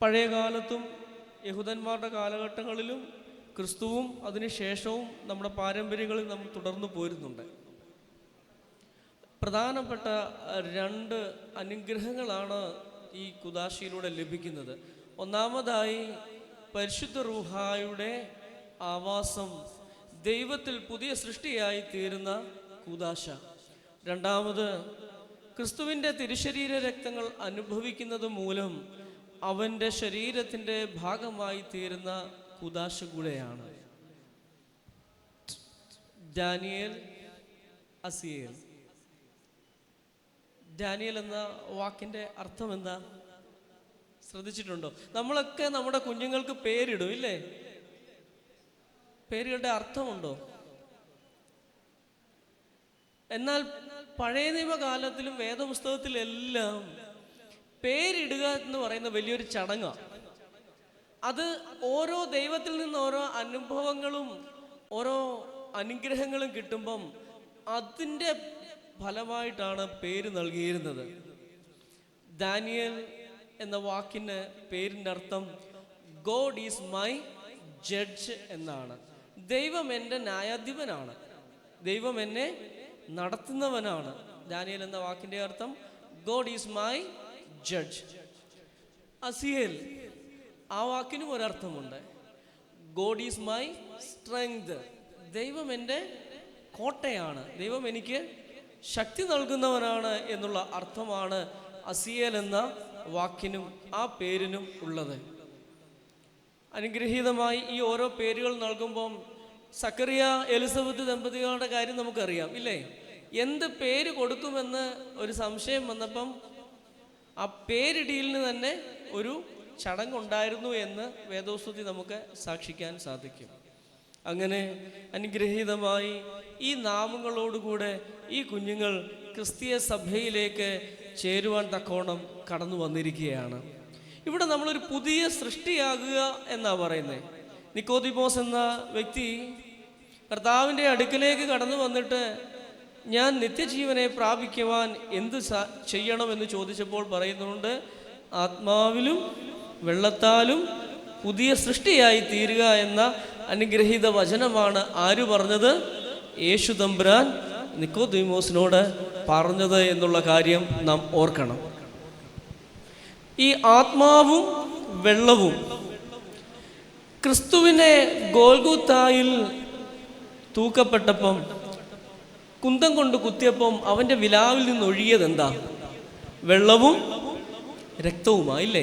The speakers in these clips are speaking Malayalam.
പഴയ കാലത്തും യഹൂദന്മാരുടെ കാലഘട്ടങ്ങളിലും ക്രിസ്തുവും അതിനുശേഷവും നമ്മുടെ പാരമ്പര്യങ്ങളിൽ നമ്മൾ തുടർന്നു പോരുന്നുണ്ട്. പ്രധാനപ്പെട്ട 2 അനുഗ്രഹങ്ങളാണ് ഈ കുദാശയിലൂടെ ലഭിക്കുന്നത്. ഒന്നാമതായി പരിശുദ്ധ റൂഹായുടെ ആവാസം, ദൈവത്തിൽ പുതിയ സൃഷ്ടിയായി തീരുന്ന കൂദാശ. രണ്ടാമത് ക്രിസ്തുവിൻ്റെ തിരുശരീര രക്തങ്ങൾ അനുഭവിക്കുന്നത് മൂലം അവൻ്റെ ശരീരത്തിൻ്റെ ഭാഗമായി തീരുന്ന കൂദാശ കൂടെയാണ്. ഡാനിയേൽ, അസിയേൽ. ഡാനിയേൽ എന്ന വാക്കിൻ്റെ അർത്ഥം എന്താ? ശ്രദ്ധിച്ചിട്ടുണ്ടോ? നമ്മളൊക്കെ നമ്മുടെ കുഞ്ഞുങ്ങൾക്ക് പേരിടും, ഇല്ലേ? പേരുകളുടെ അർത്ഥമുണ്ടോ? എന്നാൽ പഴയ നിയമകാലത്തിലും വേദപുസ്തകത്തിലെല്ലാം പേരിടുക എന്ന് പറയുന്ന വലിയൊരു ചടങ്ങാണ്. അത് ഓരോ ദൈവത്തിൽ നിന്ന് ഓരോ അനുഭവങ്ങളും ഓരോ അനുഗ്രഹങ്ങളും കിട്ടുമ്പം അതിൻ്റെ ഫലമായിട്ടാണ് പേര് നൽകിയിരുന്നത്. ദാനിയേൽ എന്ന വാക്കിന് പേരിൻ്റെ അർത്ഥം ഗോഡ് ഈസ് മൈ ജഡ്ജ് എന്നാണ്. ദൈവം എൻ്റെ ന്യായാധിപനാണ്, ദൈവം എന്നെ നടത്തുന്നവനാണ്. ദാനിയേൽ എന്ന വാക്കിൻ്റെ അർത്ഥം God is my judge. Asiel, ആ വാക്കിനും ഒരർത്ഥമുണ്ട്. God is my strength. ദൈവം എൻ്റെ കോട്ടയാണ്, ദൈവം എനിക്ക് ശക്തി നൽകുന്നവനാണ് എന്നുള്ള അർത്ഥമാണ് അസിയേൽ എന്ന വാക്കിനും ആ പേരിനും ഉള്ളത്. അനുഗ്രഹീതമായി ഈ ഓരോ പേരുകൾ നൽകുമ്പം സക്കറിയ എലിസബത്ത് ദമ്പതികളുടെ കാര്യം നമുക്കറിയാം, ഇല്ലേ? എന്ത് പേര് കൊടുക്കുമെന്ന് ഒരു സംശയം വന്നപ്പം ആ പേരിടിയിലിന് തന്നെ ഒരു ചടങ്ങുണ്ടായിരുന്നു എന്ന് വേദോസ്തുതി നമുക്ക് സാക്ഷിക്കാൻ സാധിക്കും. അങ്ങനെ അനുഗ്രഹീതമായി ഈ നാമങ്ങളോടുകൂടെ ഈ കുഞ്ഞുങ്ങൾ ക്രിസ്തീയ സഭയിലേക്ക് ചേരുവാൻ തക്കോണം കടന്നു വന്നിരിക്കുകയാണ്. ഇവിടെ നമ്മളൊരു പുതിയ സൃഷ്ടിയാകുക എന്നാ പറയുന്നത്. നിക്കോദിമോസ് എന്ന വ്യക്തി കർത്താവിൻ്റെ അടുക്കലേക്ക് കടന്നു വന്നിട്ട് ഞാൻ നിത്യജീവനെ പ്രാപിക്കുവാൻ എന്ത് ചെയ്യണമെന്ന് ചോദിച്ചപ്പോൾ പറയുന്നുണ്ട്, ആത്മാവിലും വെള്ളത്താലും പുതിയ സൃഷ്ടിയായി തീരുക എന്ന അനുഗ്രഹീത വചനമാണ് ആര് പറഞ്ഞത്? യേശു തമ്പുരാൻ നിക്കോദീമോസിനോട് പറഞ്ഞത് എന്നുള്ള കാര്യം നാം ഓർക്കണം. ഈ ആത്മാവും വെള്ളവും ക്രിസ്തുവിനെ ഗോൽഗോഥായിൽ തൂക്കപ്പെട്ടപ്പം കുന്തം കൊണ്ട് കുത്തിയപ്പം അവൻ്റെ വിലാവിൽ നിന്നൊഴുകിയത് എന്താ? വെള്ളവും രക്തവുമായില്ലേ?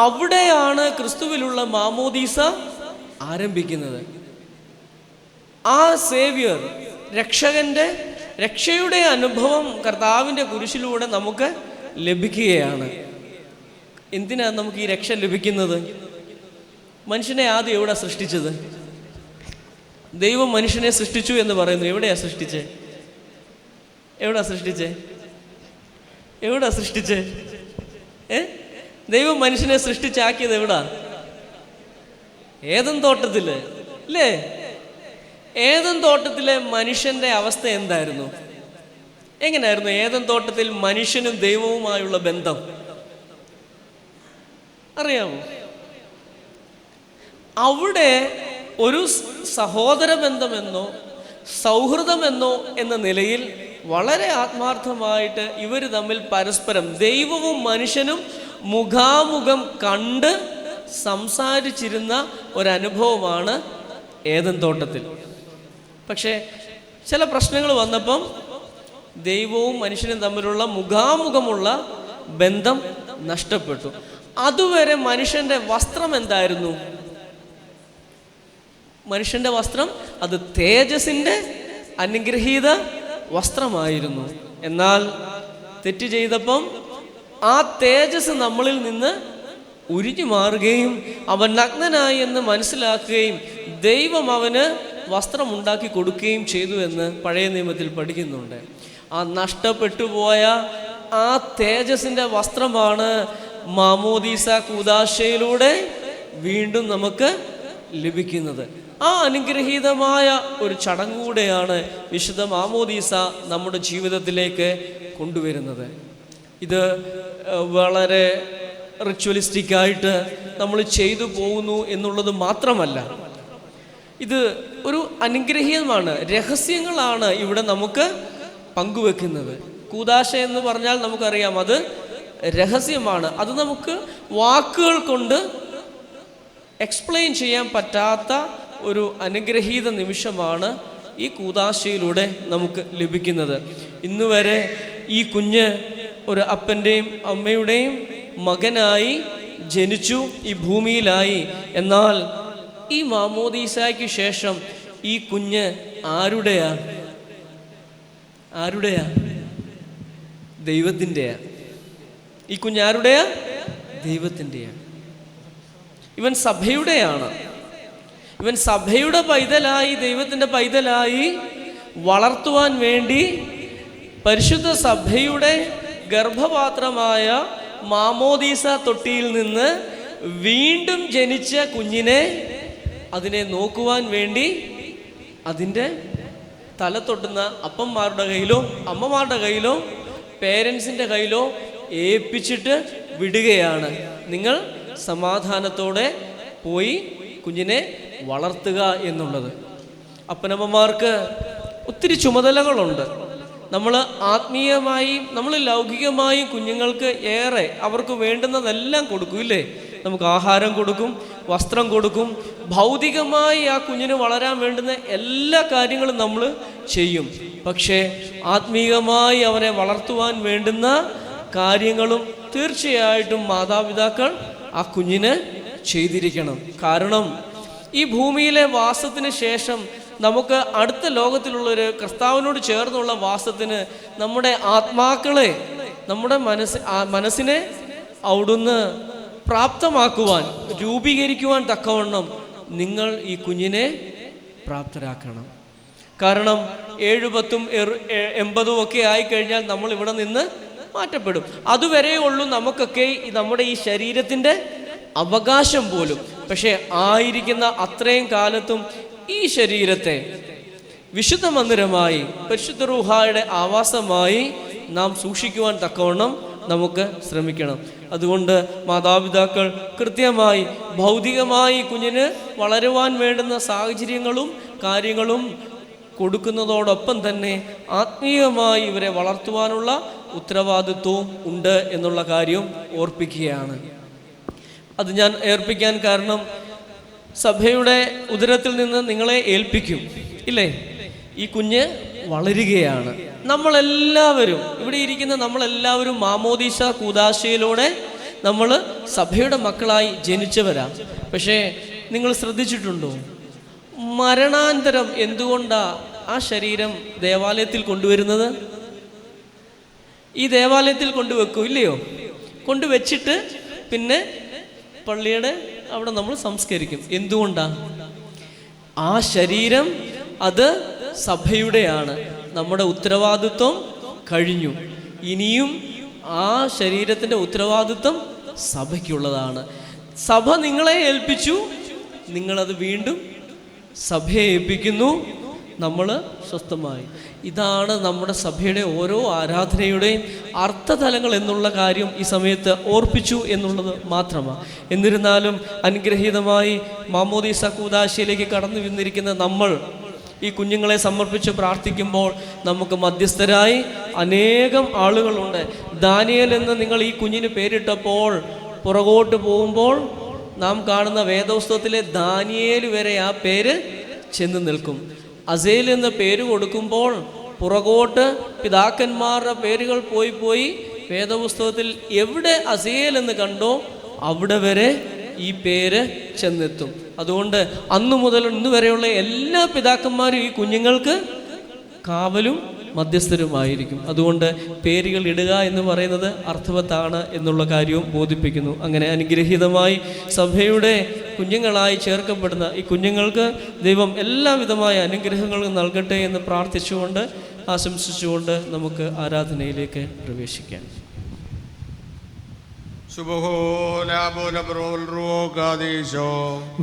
അവിടെയാണ് ക്രിസ്തുവിലുള്ള മാമോദീസ ആരംഭിക്കുന്നത്. ആ സേവ്യർ, രക്ഷയുടെ അനുഭവം കർത്താവിൻ്റെ കുരിശിലൂടെ നമുക്ക് ലഭിക്കുകയാണ്. എന്തിനാണ് നമുക്ക് ഈ രക്ഷ ലഭിക്കുന്നത്? മനുഷ്യനെ ആദ്യം എവിടെ സൃഷ്ടിച്ചത്? ദൈവം മനുഷ്യനെ സൃഷ്ടിച്ചു എന്ന് പറയുന്നു. എവിടെയാ സൃഷ്ടിച്ചേ? ദൈവം മനുഷ്യനെ സൃഷ്ടിച്ചാക്കിയത് എവിടാ? ഏദൻ തോട്ടത്തില്, അല്ലേ? ഏദൻ തോട്ടത്തിലെ മനുഷ്യന്റെ അവസ്ഥ എന്തായിരുന്നു? എങ്ങനെയായിരുന്നു ഏദൻ തോട്ടത്തിൽ മനുഷ്യനും ദൈവവുമായുള്ള ബന്ധം? അറിയാമോ? അവിടെ ഒരു സഹോദര ബന്ധമെന്നോ സൗഹൃദമെന്നോ എന്ന നിലയിൽ വളരെ ആത്മാർത്ഥമായിട്ട് ഇവർ തമ്മിൽ പരസ്പരം ദൈവവും മനുഷ്യനും മുഖാമുഖം കണ്ട് സംസാരിച്ചിരുന്ന ഒരനുഭവമാണ് ഏദൻ തോട്ടത്തിൽ. പക്ഷേ ചില പ്രശ്നങ്ങൾ വന്നപ്പം ദൈവവും മനുഷ്യനും തമ്മിലുള്ള മുഖാമുഖമുള്ള ബന്ധം നഷ്ടപ്പെട്ടു. അതുവരെ മനുഷ്യന്റെ വസ്ത്രം എന്തായിരുന്നു? മനുഷ്യന്റെ വസ്ത്രം അത് തേജസ്സിന്റെ അനുഗ്രഹീത വസ്ത്രമായിരുന്നു. എന്നാൽ തെറ്റ് ചെയ്തപ്പം ആ തേജസ് നമ്മളിൽ നിന്ന് ഉരിഞ്ഞു മാറുകയും അവൻ നഗ്നനായി എന്ന് മനസ്സിലാക്കുകയും ദൈവം അവന് വസ്ത്രമുണ്ടാക്കി കൊടുക്കുകയും ചെയ്തു എന്ന് പഴയ നിയമത്തിൽ പഠിക്കുന്നുണ്ട്. ആ നഷ്ടപ്പെട്ടു പോയ ആ തേജസ്സിന്റെ വസ്ത്രമാണ് മാമോദീസ കൂദാശയിലൂടെ വീണ്ടും നമുക്ക് ലഭിക്കുന്നത്. ആ അനുഗ്രഹീതമായ ഒരു ചടങ്ങൂടെയാണ് വിശുദ്ധ മാമോദീസ നമ്മുടെ ജീവിതത്തിലേക്ക് കൊണ്ടുവരുന്നത്. ഇത് വളരെ റിച്വലിസ്റ്റിക്കായിട്ട് നമ്മൾ ചെയ്തു പോകുന്നു എന്നുള്ളത് മാത്രമല്ല, ഇത് ഒരു അനുഗ്രഹീയമാണ്, രഹസ്യങ്ങളാണ് ഇവിടെ നമുക്ക് പങ്കുവെക്കുന്നത്. കൂദാശ എന്ന് പറഞ്ഞാൽ നമുക്കറിയാം അത് രഹസ്യമാണ്. അത് നമുക്ക് വാക്കുകൾ കൊണ്ട് എക്സ്പ്ലെയിൻ ചെയ്യാൻ പറ്റാത്ത ഒരു അനുഗ്രഹീത നിമിഷമാണ് ഈ കൂദാശയിലൂടെ നമുക്ക് ലഭിക്കുന്നത്. ഇന്ന് വരെ ഈ കുഞ്ഞ് ഒരു അപ്പൻ്റെയും അമ്മയുടെയും മകനായി ജനിച്ചു, ഈ ഭൂമിയിലായി. എന്നാൽ ഈ മാമോദീസായ്ക്ക് ശേഷം ഈ കുഞ്ഞ് ആരുടെയാ? ദൈവത്തിൻ്റെയാ. ഈ കുഞ്ഞ് ആരുടെയാ? ദൈവത്തിൻ്റെയാ. ഇവൻ സഭയുടെയാണ്. ഇവൻ സഭയുടെ പൈതലായി, ദൈവത്തിൻ്റെ പൈതലായി വളർത്തുവാൻ വേണ്ടി പരിശുദ്ധ സഭയുടെ ഗർഭപാത്രമായ മാമോദീസ തൊട്ടിയിൽ നിന്ന് വീണ്ടും ജനിച്ച കുഞ്ഞിനെ അതിനെ നോക്കുവാൻ വേണ്ടി അതിൻ്റെ തല തൊട്ടുന്ന അപ്പന്മാരുടെ കയ്യിലോ അമ്മമാരുടെ കയ്യിലോ പേരൻസിൻ്റെ കയ്യിലോ ഏൽപ്പിച്ചിട്ട് വിടുകയാണ്. നിങ്ങൾ സമാധാനത്തോടെ പോയി കുഞ്ഞിനെ വളർത്തുക എന്നുള്ളത്. അപ്പനമ്മമാർക്ക് ഒത്തിരി ചുമതലകളുണ്ട്. നമ്മൾ ആത്മീയമായും നമ്മൾ ലൗകികമായും കുഞ്ഞുങ്ങൾക്ക് ഏറെ അവർക്ക് വേണ്ടുന്നതെല്ലാം കൊടുക്കും, ഇല്ലേ? നമുക്ക് ആഹാരം കൊടുക്കും, വസ്ത്രം കൊടുക്കും, ഭൗതികമായി ആ കുഞ്ഞിന് വളരാൻ വേണ്ടുന്ന എല്ലാ കാര്യങ്ങളും നമ്മൾ ചെയ്യും. പക്ഷേ ആത്മീയമായി അവനെ വളർത്തുവാൻ വേണ്ടുന്ന കാര്യങ്ങളും തീർച്ചയായിട്ടും മാതാപിതാക്കൾ ആ കുഞ്ഞിന് ചെയ്തിരിക്കണം. കാരണം ഈ ഭൂമിയിലെ വാസത്തിന് ശേഷം നമുക്ക് അടുത്ത ലോകത്തിലുള്ളൊരു കർത്താവിനോട് ചേർന്നുള്ള വാസത്തിന് നമ്മുടെ ആത്മാക്കളെ, നമ്മുടെ മനസ്സിനെ അവിടുന്ന് പ്രാപ്തമാക്കുവാൻ, രൂപീകരിക്കുവാൻ തക്കവണ്ണം നിങ്ങൾ ഈ കുഞ്ഞിനെ പ്രാപ്തരാക്കണം. കാരണം 7, 10, 80 ഒക്കെ ആയിക്കഴിഞ്ഞാൽ നമ്മൾ ഇവിടെ നിന്ന് മാറ്റപ്പെടും. അതുവരെ ഉള്ളൂ നമുക്കൊക്കെ നമ്മുടെ ഈ ശരീരത്തിൻ്റെ അവകാശം പോലും. പക്ഷേ ആയിരിക്കുന്ന അത്രയും കാലത്തും ഈ ശരീരത്തെ വിശുദ്ധ മന്ദിരമായി, പരിശുദ്ധ റൂഹായുടെ ആവാസമായി നാം സൂക്ഷിക്കുവാൻ തക്കവണ്ണം നമുക്ക് ശ്രമിക്കണം. അതുകൊണ്ട് മാതാപിതാക്കൾ കൃത്യമായി ഭൗതികമായി കുഞ്ഞിന് വളരുവാൻ വേണ്ടുന്ന സാഹചര്യങ്ങളും കാര്യങ്ങളും കൊടുക്കുന്നതോടൊപ്പം തന്നെ ആത്മീയമായി ഇവരെ വളർത്തുവാനുള്ള ഉത്തരവാദിത്വവും ഉണ്ട് എന്നുള്ള കാര്യം ഓർപ്പിക്കുകയാണ്. അത് ഞാൻ ഏർപ്പിക്കാൻ കാരണം സഭയുടെ ഉദരത്തിൽ നിന്ന് നിങ്ങളെ ഏൽപ്പിക്കും, ഇല്ലേ? ഈ കുഞ്ഞ് വളരുകയാണ്. നമ്മളെല്ലാവരും ഇവിടെ ഇരിക്കുന്ന നമ്മളെല്ലാവരും മാമോദീസ കൂദാശയിലൂടെ നമ്മൾ സഭയുടെ മക്കളായി ജനിച്ചവരാ. പക്ഷേ നിങ്ങൾ ശ്രദ്ധിച്ചിട്ടുണ്ടോ, മരണാന്തരം എന്തുകൊണ്ടാ ആ ശരീരം ദേവാലയത്തിൽ കൊണ്ടുവരുന്നത്? ഈ ദേവാലയത്തിൽ കൊണ്ടുവെക്കും, ഇല്ലയോ? കൊണ്ടുവച്ചിട്ട് പിന്നെ പള്ളിയുടെ അവിടെ നമ്മൾ സംസ്കരിക്കും. എന്തുകൊണ്ടാ? ആ ശരീരം അത് സഭയുടെയാണ്. നമ്മുടെ ഉത്തരവാദിത്വം കഴിഞ്ഞു. ഇനിയും ആ ശരീരത്തിൻ്റെ ഉത്തരവാദിത്വം സഭയ്ക്കുള്ളതാണ്. സഭ നിങ്ങളെ ഏൽപ്പിച്ചു, നിങ്ങളത് വീണ്ടും സഭയെ ഏൽപ്പിക്കുന്നു, നമ്മൾ സ്വസ്ഥമായി. ഇതാണ് നമ്മുടെ സഭയുടെ ഓരോ ആരാധനയുടെയും അർത്ഥതലങ്ങൾ എന്നുള്ള കാര്യം ഈ സമയത്ത് ഓർപ്പിച്ചു എന്നുള്ളത് മാത്രമാണ്. എന്നിരുന്നാലും അനുഗ്രഹീതമായി മാമോദീസ കൂദാശയിലേക്ക് കടന്നു വന്നിരിക്കുന്ന നമ്മൾ ഈ കുഞ്ഞുങ്ങളെ സമർപ്പിച്ച് പ്രാർത്ഥിക്കുമ്പോൾ നമുക്ക് മധ്യസ്ഥരായി അനേകം ആളുകളുണ്ട്. ദാനിയേൽ എന്ന് നിങ്ങൾ ഈ കുഞ്ഞിന് പേരിട്ടപ്പോൾ പുറകോട്ട് പോകുമ്പോൾ നാം കാണുന്ന വേദപുസ്തകത്തിലെ ദാനിയേൽ വരെ ആ പേര് ചെന്ന് നിൽക്കും. അസേൽ എന്ന പേര് കൊടുക്കുമ്പോൾ പുറകോട്ട് പിതാക്കന്മാരുടെ പേരുകൾ പോയി വേദപുസ്തകത്തിൽ എവിടെ അസേൽ എന്ന് കണ്ടോ അവിടെ വരെ ഈ പേര് ചെന്നെത്തും. അതുകൊണ്ട് അന്നു മുതൽ ഇന്ന് വരെയുള്ള എല്ലാ പിതാക്കന്മാരും ഈ കുഞ്ഞുങ്ങൾക്ക് കാവലും മധ്യസ്ഥരുമായിരിക്കും. അതുകൊണ്ട് പേരുകൾ ഇടുക എന്ന് പറയുന്നത് അർത്ഥവത്താണ് എന്നുള്ള കാര്യവും ബോധിപ്പിക്കുന്നു. അങ്ങനെ അനുഗ്രഹീതമായി സഭയുടെ കുഞ്ഞുങ്ങളായി ചേർക്കപ്പെടുന്ന ഈ കുഞ്ഞുങ്ങൾക്ക് ദൈവം എല്ലാവിധമായ അനുഗ്രഹങ്ങളും നൽകട്ടെ എന്ന് പ്രാർത്ഥിച്ചുകൊണ്ട് ആശംസിച്ചുകൊണ്ട് നമുക്ക് ആരാധനയിലേക്ക് പ്രവേശിക്കാം.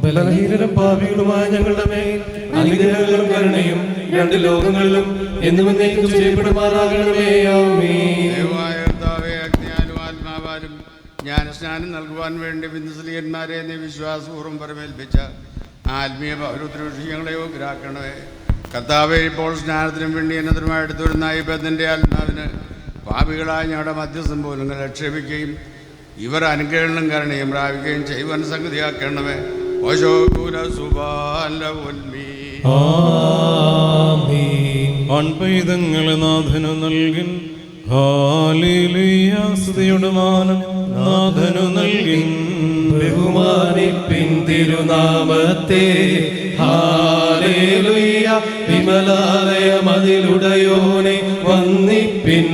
ബലഹീനരും പാപികളുമായ ഞങ്ങളുടെ മേൽ അനുഗ്രഹങ്ങളും കരുണയും രണ്ട് ലോകങ്ങളിലും എന്നും ചെയ്യപ്പെടുമാറാകണമേ. ആമേൻ. ജ്ഞാനസ്നാനം നൽകുവാൻ വേണ്ടി ബിന്ദുസ്ലീയന്മാരെ നീ വിശ്വാസപൂർവ്വം പരമേൽപ്പിച്ച ആത്മീയ പൗരത്രുഷി ഞങ്ങളെ യോഗ്യരാക്കണമേ. കർത്താവെ, ഇപ്പോൾ സ്നാനത്തിനും വേണ്ടി എന്നതിനുമായി എടുത്തുവരുന്ന ഈ ബന്ധൻ്റെ ആത്മാവിന് പാപികളായ ഞങ്ങളുടെ മധ്യസ്ഥം പോലും ക്ഷമിക്കുകയും ഇവർ അനുഗ്രഹങ്ങളും കരുണയും പ്രാപിക്കുകയും ചെയ്യുവാൻ സംഗതിയാക്കണമേ. അൺപൈതങ്ങളെ നാഥനു നൽകിൻ. ഹാലേലൂയ. സ്തുതിയുടെ മാനം നാഥനു നൽകിൻ. ബഹുമാനിപ്പിൻ തിരുനാമത്തെ. ഹാലേലൂയ. വിമലാലയമതിലുടയോനെ വന്ദിപ്പിൻ.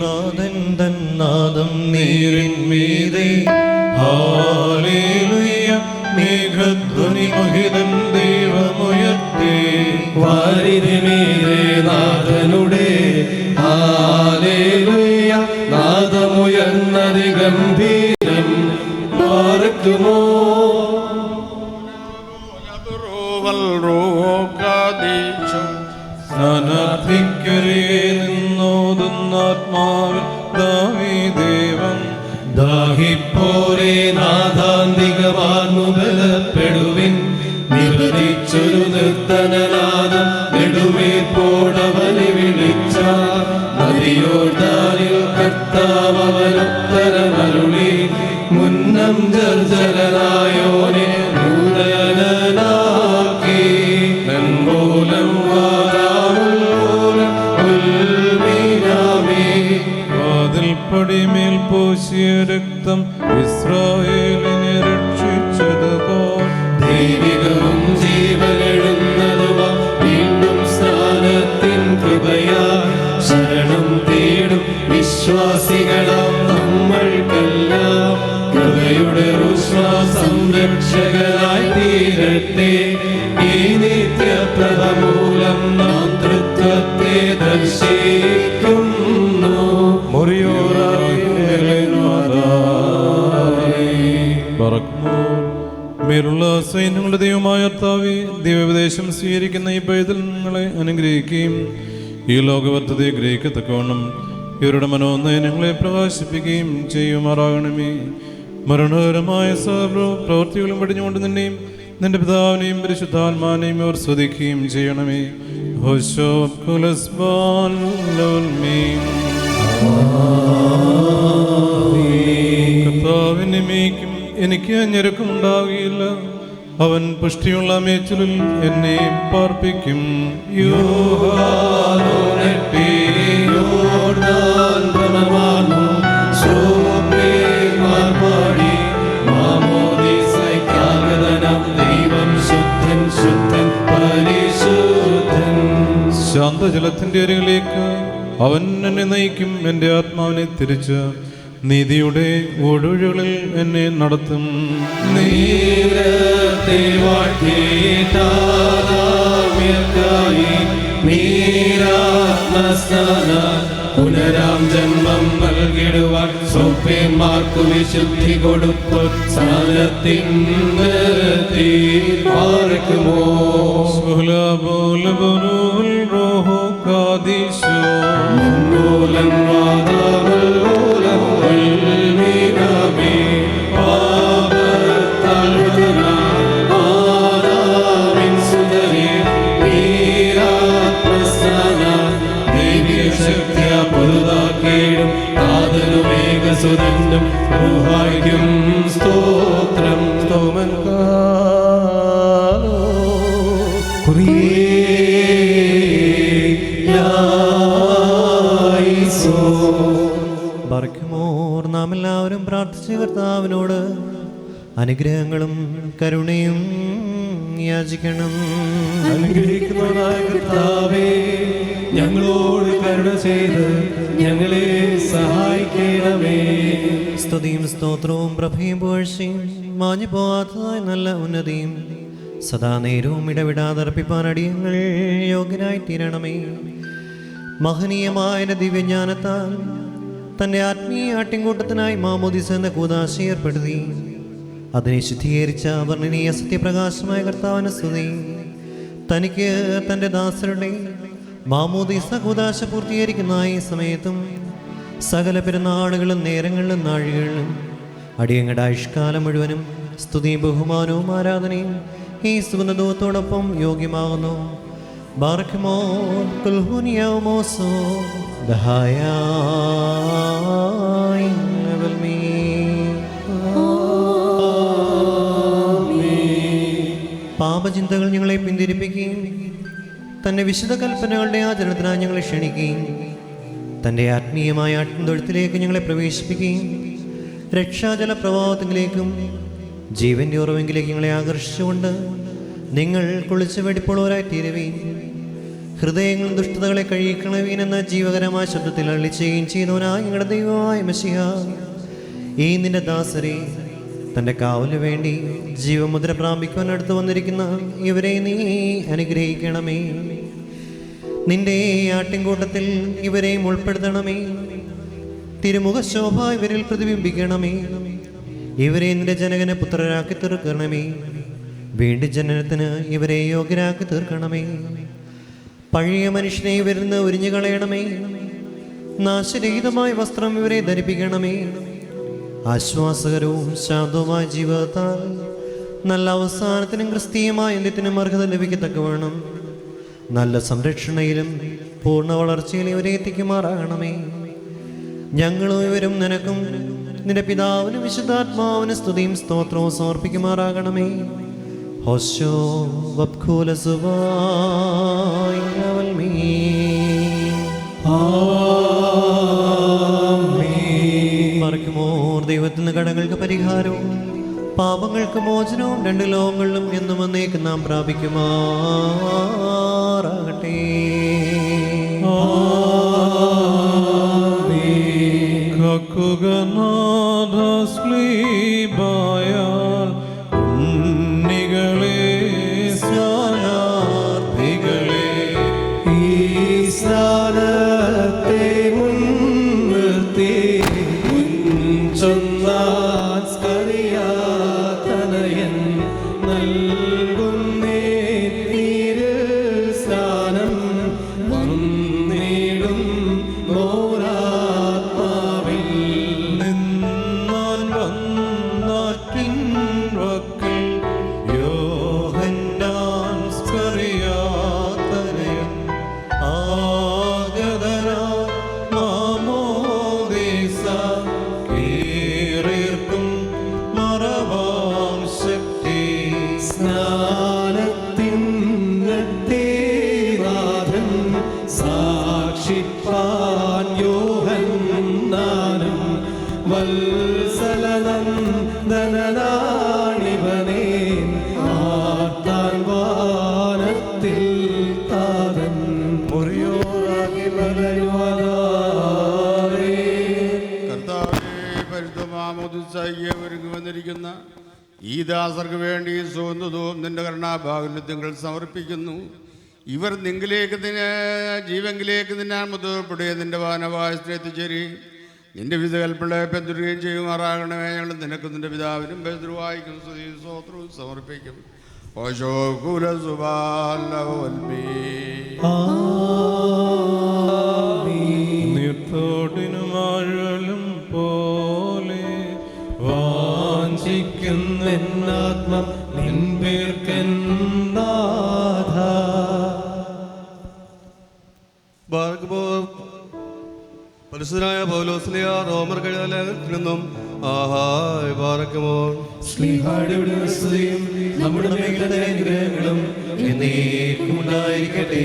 നാഥൻ തൻ നാദം നീരിൻ മീതെ. ഹാലേലൂയ. മേഘധ്വനി മഹിതൻ ദൈവമുയർത്തി. വാരിതിമീതെ നാഥനുടെ. ഹാലേലൂയ. നാദമുയർന്നതി ഗംഭീരം. പാർക്കുമോ സ്ഥാനാർത്ഥിക്കരേ നിന്നോതുന്നാത്മാവിൽ ദാവീദേവൻ. ദാഹിപ്പോരേ നാഥാന്തികമാർന്നു ബലപ്പെടുവിൻ. നിവദിച്ചൊരു നിർത്തനനാദം നെടുവീർപ്പോടവനെ വിളിച്ച. നദിയോർദാനിൽ കർത്താവനുത്തരമരുളി. മുന്നം ജർജരനായോനെ നൂതനാക്കി. നൻമൂലം വാതിൽപ്പടിമേൽ പൂശിയ രക്തം ഇസ്രായേലിനെ രക്ഷിച്ചതുപോൽ ദൈവികവും ജീവനെഴുന്നതുമാ വീണ്ടും സ്ഥാനത്തിൻ കൃപയാ. ശരണം തേടും വിശ്വാസികളാം നമ്മൾക്കെല്ലാം കൃപയുടെ സംരക്ഷകരായി തീരട്ടെ. ഈ നിത്യപ്രഭമൂലം നാം തൃത്വത്തെ ദർശിക്കുന്നു. മേലുള്ള സൈന്യങ്ങളുടെ ദൈവമായ കർത്താവേ, ദിവ്യോപദേശം സ്വീകരിക്കുന്ന ഈ പൈതൽ നിങ്ങളെ അനുഗ്രഹിക്കുകയും ഈ ലോകവർദ്ധതയെ ഗ്രഹിക്കത്തക്കവണ്ണം ഇവരുടെ മനോനയനങ്ങളെ പ്രകാശിപ്പിക്കുകയും ചെയ്യുമാറാകണമേ. മരണകരമായ സർവ്വ പ്രവൃത്തികളും വെടിഞ്ഞുകൊണ്ട് നിന്നെയും നിന്റെ പിതാവിനെയും പരിശുദ്ധാത്മാനെയും ഇവർ സ്തുതിക്കുകയും ചെയ്യണമേ. കർത്താവിനെ മേയ്ക്കും എനിക്ക് ഞെരുക്കമുണ്ടാവുകയില്ല. അവൻ പുഷ്ടിയുള്ള മേച്ചിലിൽ എന്നെ പാർപ്പിക്കും. ശാന്തജലത്തിന്റെ അരികിലേക്ക് അവൻ എന്നെ നയിക്കും. എൻ്റെ ആത്മാവിനെ തിരിച്ച് നീതിയുടെ ഒഴുകുകളിൽ എന്നെ നടത്തും. പുനരാം ജന്മം നൽകിടുവാൻ സൗപ്യന്മാർക്കു വിശുദ്ധി കൊടുത്തു. പാർക്കുമോ പൊരുതാക്കേടും താതനുമേകസുതനും ൂഹായ്ക്കും സ്തോത്രം. സ്തോമൻ ബർക്കുമോർ. നാം എല്ലാവരും പ്രാർത്ഥിച്ച കർത്താവിനോട് അനുഗ്രഹങ്ങളും കരുണയും യാചിക്കണം. അനുഗ്രഹിക്കുന്നവനായ കർത്താവേ, ഞങ്ങളോട് കരുണ ചെയ്ത് ഞങ്ങളെ സഹായിക്കണമേ. സ്തുതിയും സ്തോത്രവും പ്രഭയും പുകഴ്ചയും മാഞ്ഞു പോകാത്തതായ നല്ല ഉന്നതിയും സദാ നേരവും ഇടവിടാതെ അർപ്പിപ്പാൻ അടിയങ്ങൾ യോഗ്യരായി തീരണമേ. മഹനീയമായ ദിവ്യജ്ഞാനത്താൽ തൻ്റെ ആത്മീയ ആട്ടിൻകൂട്ടത്തിനായി മാമോദിസ എന്ന കൂദാശ ഏർപ്പെടുത്തി അതിനെ ശുദ്ധീകരിച്ച വർണ്ണനീയ സത്യപ്രകാശമായ കർത്താവിന് സ്തുതി. തനിക്ക് തൻ്റെ ദാസരുടെ മാമോദിസ കൂദാശ പൂർത്തീകരിക്കുന്ന ഈ സമയത്തും സകല പെരുന്നാളുകളും നേരങ്ങളിലും നാഴികളിലും അടിയങ്ങളുടെ ആയുഷ്കാലം മുഴുവനും സ്തുതിയും ബഹുമാനവും ആരാധനയും ഈ സുഗന്ധത്തോടൊപ്പം യോഗ്യമാകുന്നു. ബാർക്കുമോ കുൽഹുനിയാമോസോ ദഹായായി നവൽമീ. പാപചിന്തകൾ ഞങ്ങളെ പിന്തിരിപ്പിക്കുകയും തൻ്റെ വിശുദ്ധ കൽപ്പനകളുടെ ആചരണത്തിനായി ഞങ്ങളെ ക്ഷണിക്കുകയും തൻ്റെ ആത്മീയമായ ആട്ടിൻതൊഴുത്തിലേക്ക് ഞങ്ങളെ പ്രവേശിപ്പിക്കുകയും രക്ഷാജല പ്രവാഹത്തിലേക്കും ജീവൻ്റെ ഉറവെങ്കിലേക്ക് ഞങ്ങളെ ആകർഷിച്ചുകൊണ്ട് നിങ്ങൾ കുളിച്ച് വെടിപ്പുള്ളവരായി തീരുകയും ഹൃദയങ്ങളും ദുഷ്ടതകളെ കഴിയിക്കണവീനെന്ന ജീവകരമായ ശബ്ദത്തിൽ അള്ളിച്ചുകയും ചെയ്തവനായ ഞങ്ങളുടെ ദൈവമായ മെസ്സിഹ, ഈ നിന്റെ ദാസരെ തൻ്റെ കാവലിനു വേണ്ടി ജീവമുദ്ര പ്രാപിക്കുവാൻ അടുത്ത് വന്നിരിക്കുന്ന ഇവരെ നീ അനുഗ്രഹിക്കണമേ. നിന്റെ ആട്ടിൻകൂട്ടത്തിൽ ഇവരെയും ഉൾപ്പെടുത്തണമേ. തിരുമുഖ ശോഭ ഇവരിൽ പ്രതിബിംബിക്കണമേ. ഇവരെ നിന്റെ ജനകന പുത്രരാക്കി തീർക്കണമേ. വീണ്ടും ജനനത്തിന് ഇവരെ യോഗ്യരാക്കി തീർക്കണമേ. പഴയ മനുഷ്യനെ ഇവരിൽ നിന്ന് ഉരിഞ്ഞു കളയണമേ. നാശരഹിതമായ വസ്ത്രം ഇവരെ ധരിപ്പിക്കണമേ. ആശ്വാസകരവും ശാന്തവുമായ ജീവിതത്താൽ നല്ല അവസാനത്തിനും ക്രിസ്തീയമായ അന്ത്യത്തിനും അർഹത ലഭിക്കത്തക്കവണ്ണം നല്ല സംരക്ഷണയിലും പൂർണ്ണ വളർച്ചയിലും ഇവരെ എത്തിക്കുമാറാകണമേ. ഞങ്ങളും ഇവരും നിനക്കും നിന്റെ പിതാവിനും വിശുദ്ധാത്മാവിന് സ്തുതിയും സ്തോത്രവും സമർപ്പിക്കുമാറാകണമേ. ഹോശോ വബ്ഖൂലസുവായി അവൽമീ. മറക്കുമോർ ദൈവത്തിന് കടങ്ങൾക്ക് പരിഹാരവും പാപങ്ങൾക്ക് മോചനവും രണ്ട് ലോകങ്ങളിലും എന്നും എന്നേക്കും നാം പ്രാപിക്കുമാറാകട്ടെ. ഉണ്ണികളെ സ്നാനാർത്ഥികളെ ഈ സ്നാനത്തെ മുൻനിർത്തി തനയൻ നൽകുന്നേ തീര് സ്നാനം വന്നിടും മോരാത്മാവിൽ നിന്നാൻ വന്നാറ്റിൻ വക്കിൽ യോഹന്നാൻ സ്കറിയാതനയൻ ആഗതനാ മാമോദീസ കീറിർക്കും മറവാം ശക്തി സ്നാനത്തിൻ സാക്ഷിപ്പാൻ യോഹന്നാനും വത്സലനന്ദനാണിവനേ ആർത്താൻ വാനത്തിൽ താതൻ മുറിയോറാകി ബലയുവാനാരേ. കർത്താവേ, പരിശുദ്ധമാമോദിസായിയെ ഒരുങ്ങി വന്നിരിക്കുന്ന ഈ ദാസർക്ക് വേണ്ടി സുഗന്ധവും നിന്റെ കരുണാഭാഗുല്യങ്ങൾ സമർപ്പിക്കുന്നു. ഇവർ നിങ്കിലേക്ക് ജീവങ്കിലേക്ക് നിന്നാൻ മുതൽപ്പെടുകയെ നിന്റെ വാനവാസത്തിൽ എത്തിച്ചേരുകയും നിന്റെ വിധകൽപ്പളയെ പിന്തുടരുകയും ചെയ്യുമാറാകണമേ. ഞങ്ങൾ നിനക്കും നിന്റെ പിതാവിനും ബന്ധുവായിക്കും സ്തുതിയും സ്തോത്രവും സമർപ്പിക്കും. ഓശോ കുലസുബാലവൽമീ. നീർത്തോടിനുമാഴലും പോലെ വാഞ്ചിക്കുന്നാത്മം നിൻപേർക്കെന്നാഥ. പരിശുദ്ധനായ പൗലോസ്ലിയ റോമർ കഴിഞ്ഞ ലേഖനത്തിൽ നിന്നും ആഹായ് ബാറക്കുമോ ശ്ലീഹായുടെ സ്തുതിയും നമ്മുടെ മേഖലയുടെ അനുഗ്രഹങ്ങളും എന്നേക്കും ഉണ്ടായിരിക്കട്ടെ.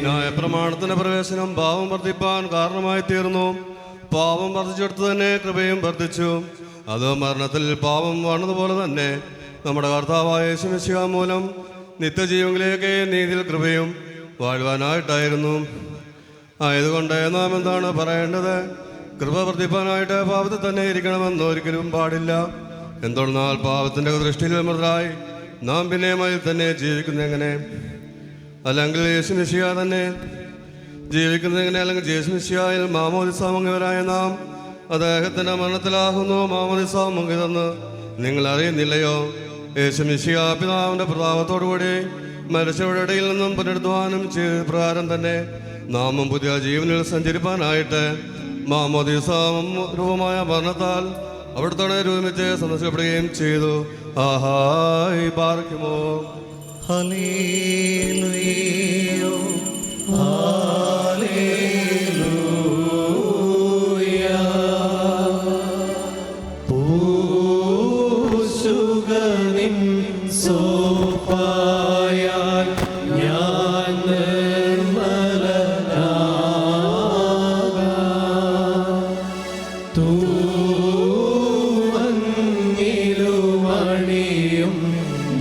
ന്യായപ്രമാണത്തിന്റെ പ്രവേശനം പാപം വർദ്ധിപ്പാൻ കാരണമായി തീർന്നു. പാപം വർദ്ധിച്ചെടുത്ത് തന്നെ കൃപയും വർദ്ധിച്ചു. അത് മരണത്തിൽ പാപം വന്നതുപോലെ തന്നെ നമ്മുടെ കർത്താവായ യേശു മിശിഹ മൂലം നിത്യജീവങ്ങളിലേക്ക് നീതിയിൽ കൃപയും വാഴുവാനായിട്ടായിരുന്നു. ആയതുകൊണ്ട് നാം എന്താണ് പറയേണ്ടത്? കൃപ വർദ്ധിപ്പാനായിട്ട് പാപത്തിൽ തന്നെ ഇരിക്കണമെന്ന് ഒരിക്കലും പാടില്ല. എന്തുകൊണ്ടാൽ പാപത്തിൻ്റെ ദൃഷ്ടിയിൽ വിമൃതരായി നാം പിന്നെ അതിൽ തന്നെ ജീവിക്കുന്നതെങ്ങനെ? അല്ലെങ്കിൽ യേശു മിശിഹ തന്നെ ജീവിക്കുന്നതെങ്ങനെ? അല്ലെങ്കിൽ യേശു മിശിഹായിൽ മാമോദിസ മുങ്ങിയവരായ നാം അദ്ദേഹത്തിൻ്റെ മരണത്തിലാകുന്നു മാമോദിസ മുങ്ങിയതെന്ന് നിങ്ങൾ അറിയുന്നില്ലയോ? യേശു മിശിഹ പിതാവിൻ്റെ പ്രതാപത്തോടുകൂടി മരിച്ചവരുടെ ഇടയിൽ നിന്നും പുനരുദ്ധാനം ചെയ്ത പ്രകാരം തന്നെ നാമും പുതിയ ജീവനിൽ സഞ്ചരിപ്പാനായിട്ട് മാമോദിസ രൂപമായ മരണത്താൽ അവിടുത്തെ ഒരുമിച്ച് സന്ദർശിക്കപ്പെടുകയും ചെയ്തു. ആഹായ് പാർക്കുമോ. Hallelujah hallelujah. പൂശുകനിൻ സോപ്പായാൽ ഞാൻ നിർമ്മലനാകാം. തൂവങ്ങിലുമണിയും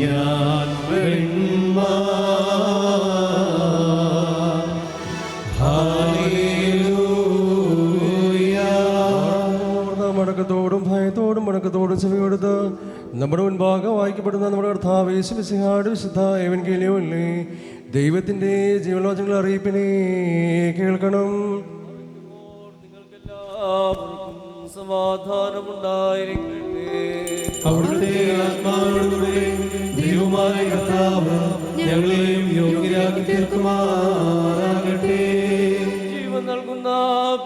ഞാൻ വെണ്മ. ഹല്ലേലൂയ. മടക്കത്തോടും ഭയത്തോടും മടക്കത്തോടും ചെവിയോടുത്ത് നമ്മുടെ മുൻപാകെ വായിക്കപ്പെടുന്ന നമ്മുടെ കർത്താവ് യേശു മിശിഹായുടെ വിശുദ്ധ എവൻഗേലിയോനിലെ ദൈവത്തിൻ്റെ ജീവനോചങ്ങൾ അറിയിപ്പിനെ കേൾക്കണം. നിങ്ങൾക്കെല്ലാവർക്കും സമാധാനമുണ്ടായിരിക്കട്ടെ. അവിടുത്തെ ആത്മാവോടുകൂടെ ദൈവമായ കർത്താവ് ഞങ്ങളെയും യോഗ്യരാക്കി തീർക്കുമാറാകട്ടെ. ജീവൻ നൽകുന്ന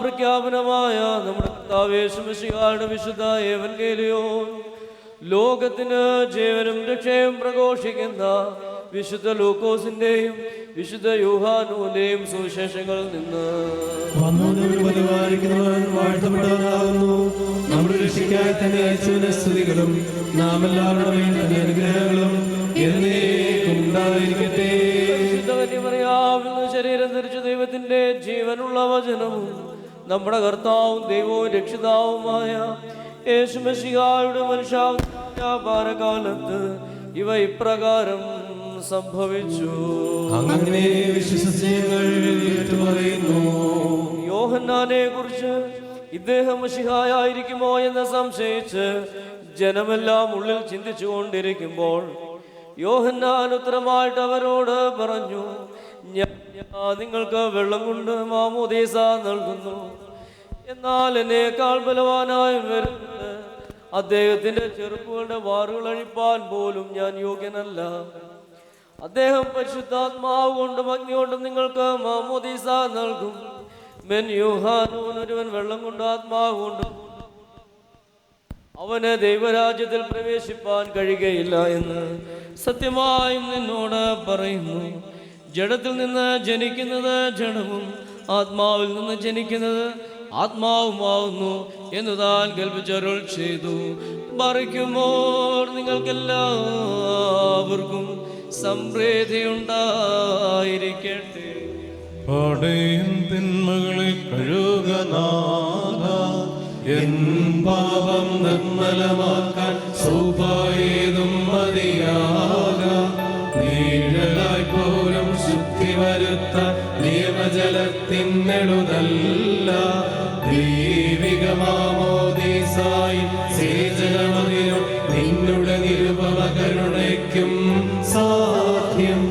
പ്രഖ്യാപനമായ നമ്മുടെ കർത്താവ് യേശു മിശിഹായുടെ വിശുദ്ധ എവൻഗേലിയോൻ ലോകത്തിന് ജീവനും രക്ഷയും പ്രഘോഷിക്കുന്ന വിശുദ്ധ ലൂക്കോസിന്റെയും വിശുദ്ധ യൂഹാനോന്റെയും സുവിശേഷങ്ങളിൽ നിന്ന് വന്നവനെ പരിപാലിക്കുന്നവൻ വാഴ്ത്തപ്പെട്ടവനാകുന്നു. നമ്മുടെ രക്ഷയ്ക്കായി തന്നെ യേശുവിന്റെ സ്തുതികളും നാം എല്ലാവരുടെ മേൽ തന്നെ അനുഗ്രഹങ്ങളും എന്നേക്കും ഉണ്ടായിരിക്കട്ടെ. പരിശുദ്ധകന്യമറിയാവുന്ന ശരീരം ധരിച്ച ദൈവത്തിന്റെ ജീവനുള്ള വചനവും നമ്മുടെ കർത്താവും ദൈവവും രക്ഷിതാവുമായ യേശു മിശിഹായുടെ മനുഷ്യാവതാരകാലത്ത് ഇവ ഇപ്രകാരം സംഭവിച്ചു. അങ്ങനെ വിശ്വസിച്ച് ഞങ്ങൾ ഏറ്റുപറയുന്നു. യോഹന്നാനെ കുറിച്ച് ഇദ്ദേഹം മിശിഹായായിരിക്കുമോ എന്ന് സംശയിച്ച് ജനമെല്ലാം ഉള്ളിൽ ചിന്തിച്ചു കൊണ്ടിരിക്കുമ്പോൾ യോഹന്നാൻ ഉത്തരമായിട്ട് അവരോട് പറഞ്ഞു, ഞാൻ നിങ്ങൾക്ക് വെള്ളം കൊണ്ട് മാമോദീസ നൽകുന്നു, എന്നാൽ എന്നേക്കാൾ ബലവാനായി വരുന്നുണ്ട്. അദ്ദേഹത്തിന്റെ ചെറുപ്പുകളുടെ വാറുകൾ അഴിപ്പാൻ പോലും ഞാൻ യോഗ്യനല്ല. അദ്ദേഹം പരിശുദ്ധാത്മാവ് കൊണ്ടും അഗ്നി കൊണ്ടും നിങ്ങൾക്ക് മാമോദീസ നൽകും. മെൻ യൂഹാനോൻ ഒരുവൻ വെള്ളം കൊണ്ട് ആത്മാവ് കൊണ്ടും അവന് ദൈവരാജ്യത്തിൽ പ്രവേശിപ്പാൻ കഴിയുകയില്ല എന്ന് സത്യമായും നിന്നോട് പറയുന്നു. ജഡത്തിൽ നിന്ന് ജനിക്കുന്നത് ജഡവും ആത്മാവിൽ നിന്ന് ജനിക്കുന്നത് ആത്മാവുമാവുന്നു എന്ന് താൻ കൽപ്പിച്ചരുൾ ചെയ്തു. മറിക്കുമ്പോൾ നിങ്ങൾക്കെല്ലാവർക്കും സമൃദ്ധി ഉണ്ടായിരിക്കട്ടെ. പടയും തിന്മകളെ കഴുകനാഥ, എൻ പാപം നിർമ്മലമാക്കാൻ സൗഭായേതും മതിയാക. നീഴലായി പോലും ശുദ്ധി വരുത്താൻ നിയമജലത്തിനെഴുതല്ല. ദൈവികമാമോദീസായി സേചനമതിനും നിന്നുടെ നിരുപമ കരുണയ്ക്കും സാധ്യം.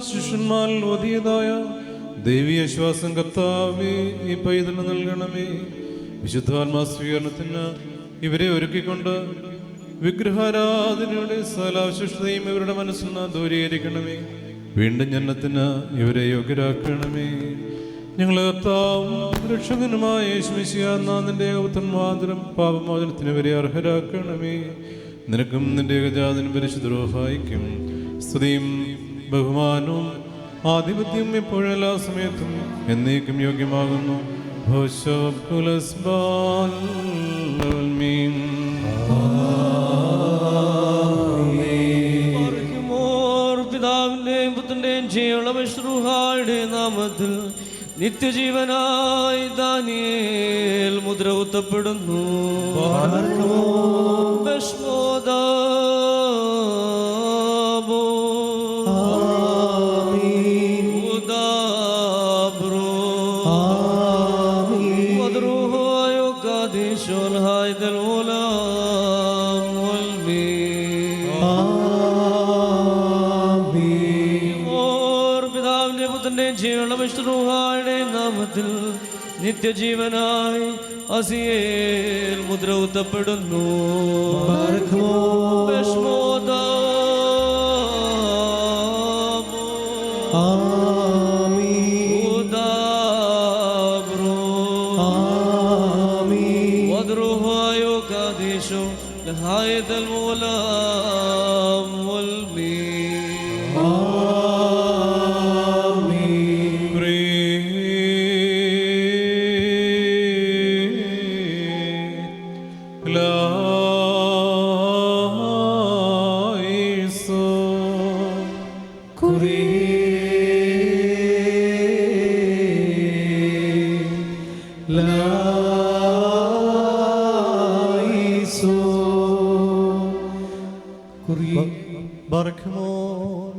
ശിഷ്യന്മാരിൽ ഒതിയതായ ദൈവീയ ശ്വാസം കർത്താവേ ഈ പൈതൃകം നൽകണമേ. വിശുദ്ധാത്മാ സ്വീകരണത്തിന് ഇവരെ ഒരുക്കിക്കൊണ്ട് വിഗ്രഹാരാധനയുടെ സകലാവശിഷ്ടതയും ഇവരുടെ മനസ്സിൽ നിന്ന് ദൂരീകരിക്കണമേ. വീണ്ടും ജന്മത്തിന് ഇവരെ യോഗ്യരാക്കണമേ. ഞങ്ങളെ കർത്താവും രക്ഷകനുമായ യേശുമിശിഹാനാഥന്റെ പുത്രന്മാതരം പാപമോചനത്തിന് ഇവരെ അർഹരാക്കണമേ. നിനക്കും നിന്റെ ഏകജാതനും പരിശുദ്ധ റൂഹായിക്കും സ്തുതിയും ബഹുമാനവും ആധിപത്യവും ഇപ്പോഴെല്ലാ സമയത്തും എന്നേക്കും യോഗ്യമാകുന്നു. പിതാവിന്റെയും പുത്രന്റെയും ജീവനുള്ള പരിശുദ്ധ നാമത്തിൽ നിത്യജീവനായി ദാനിയേൽ മുദ്ര കുത്തപ്പെടുന്നു. ഭസ്മോദാബോ الحي ذا الغلام والمين ഓർ പിതാവിന്റെ പുത്രന്റെയും ജീവനുള്ള വിഷ്ണുഹായുടെയും നാമത്തിൽ നിത്യജീവനായി അസിയേൽ മുദ്ര കുത്തപ്പെടുന്നു. لحايد الغلام والمين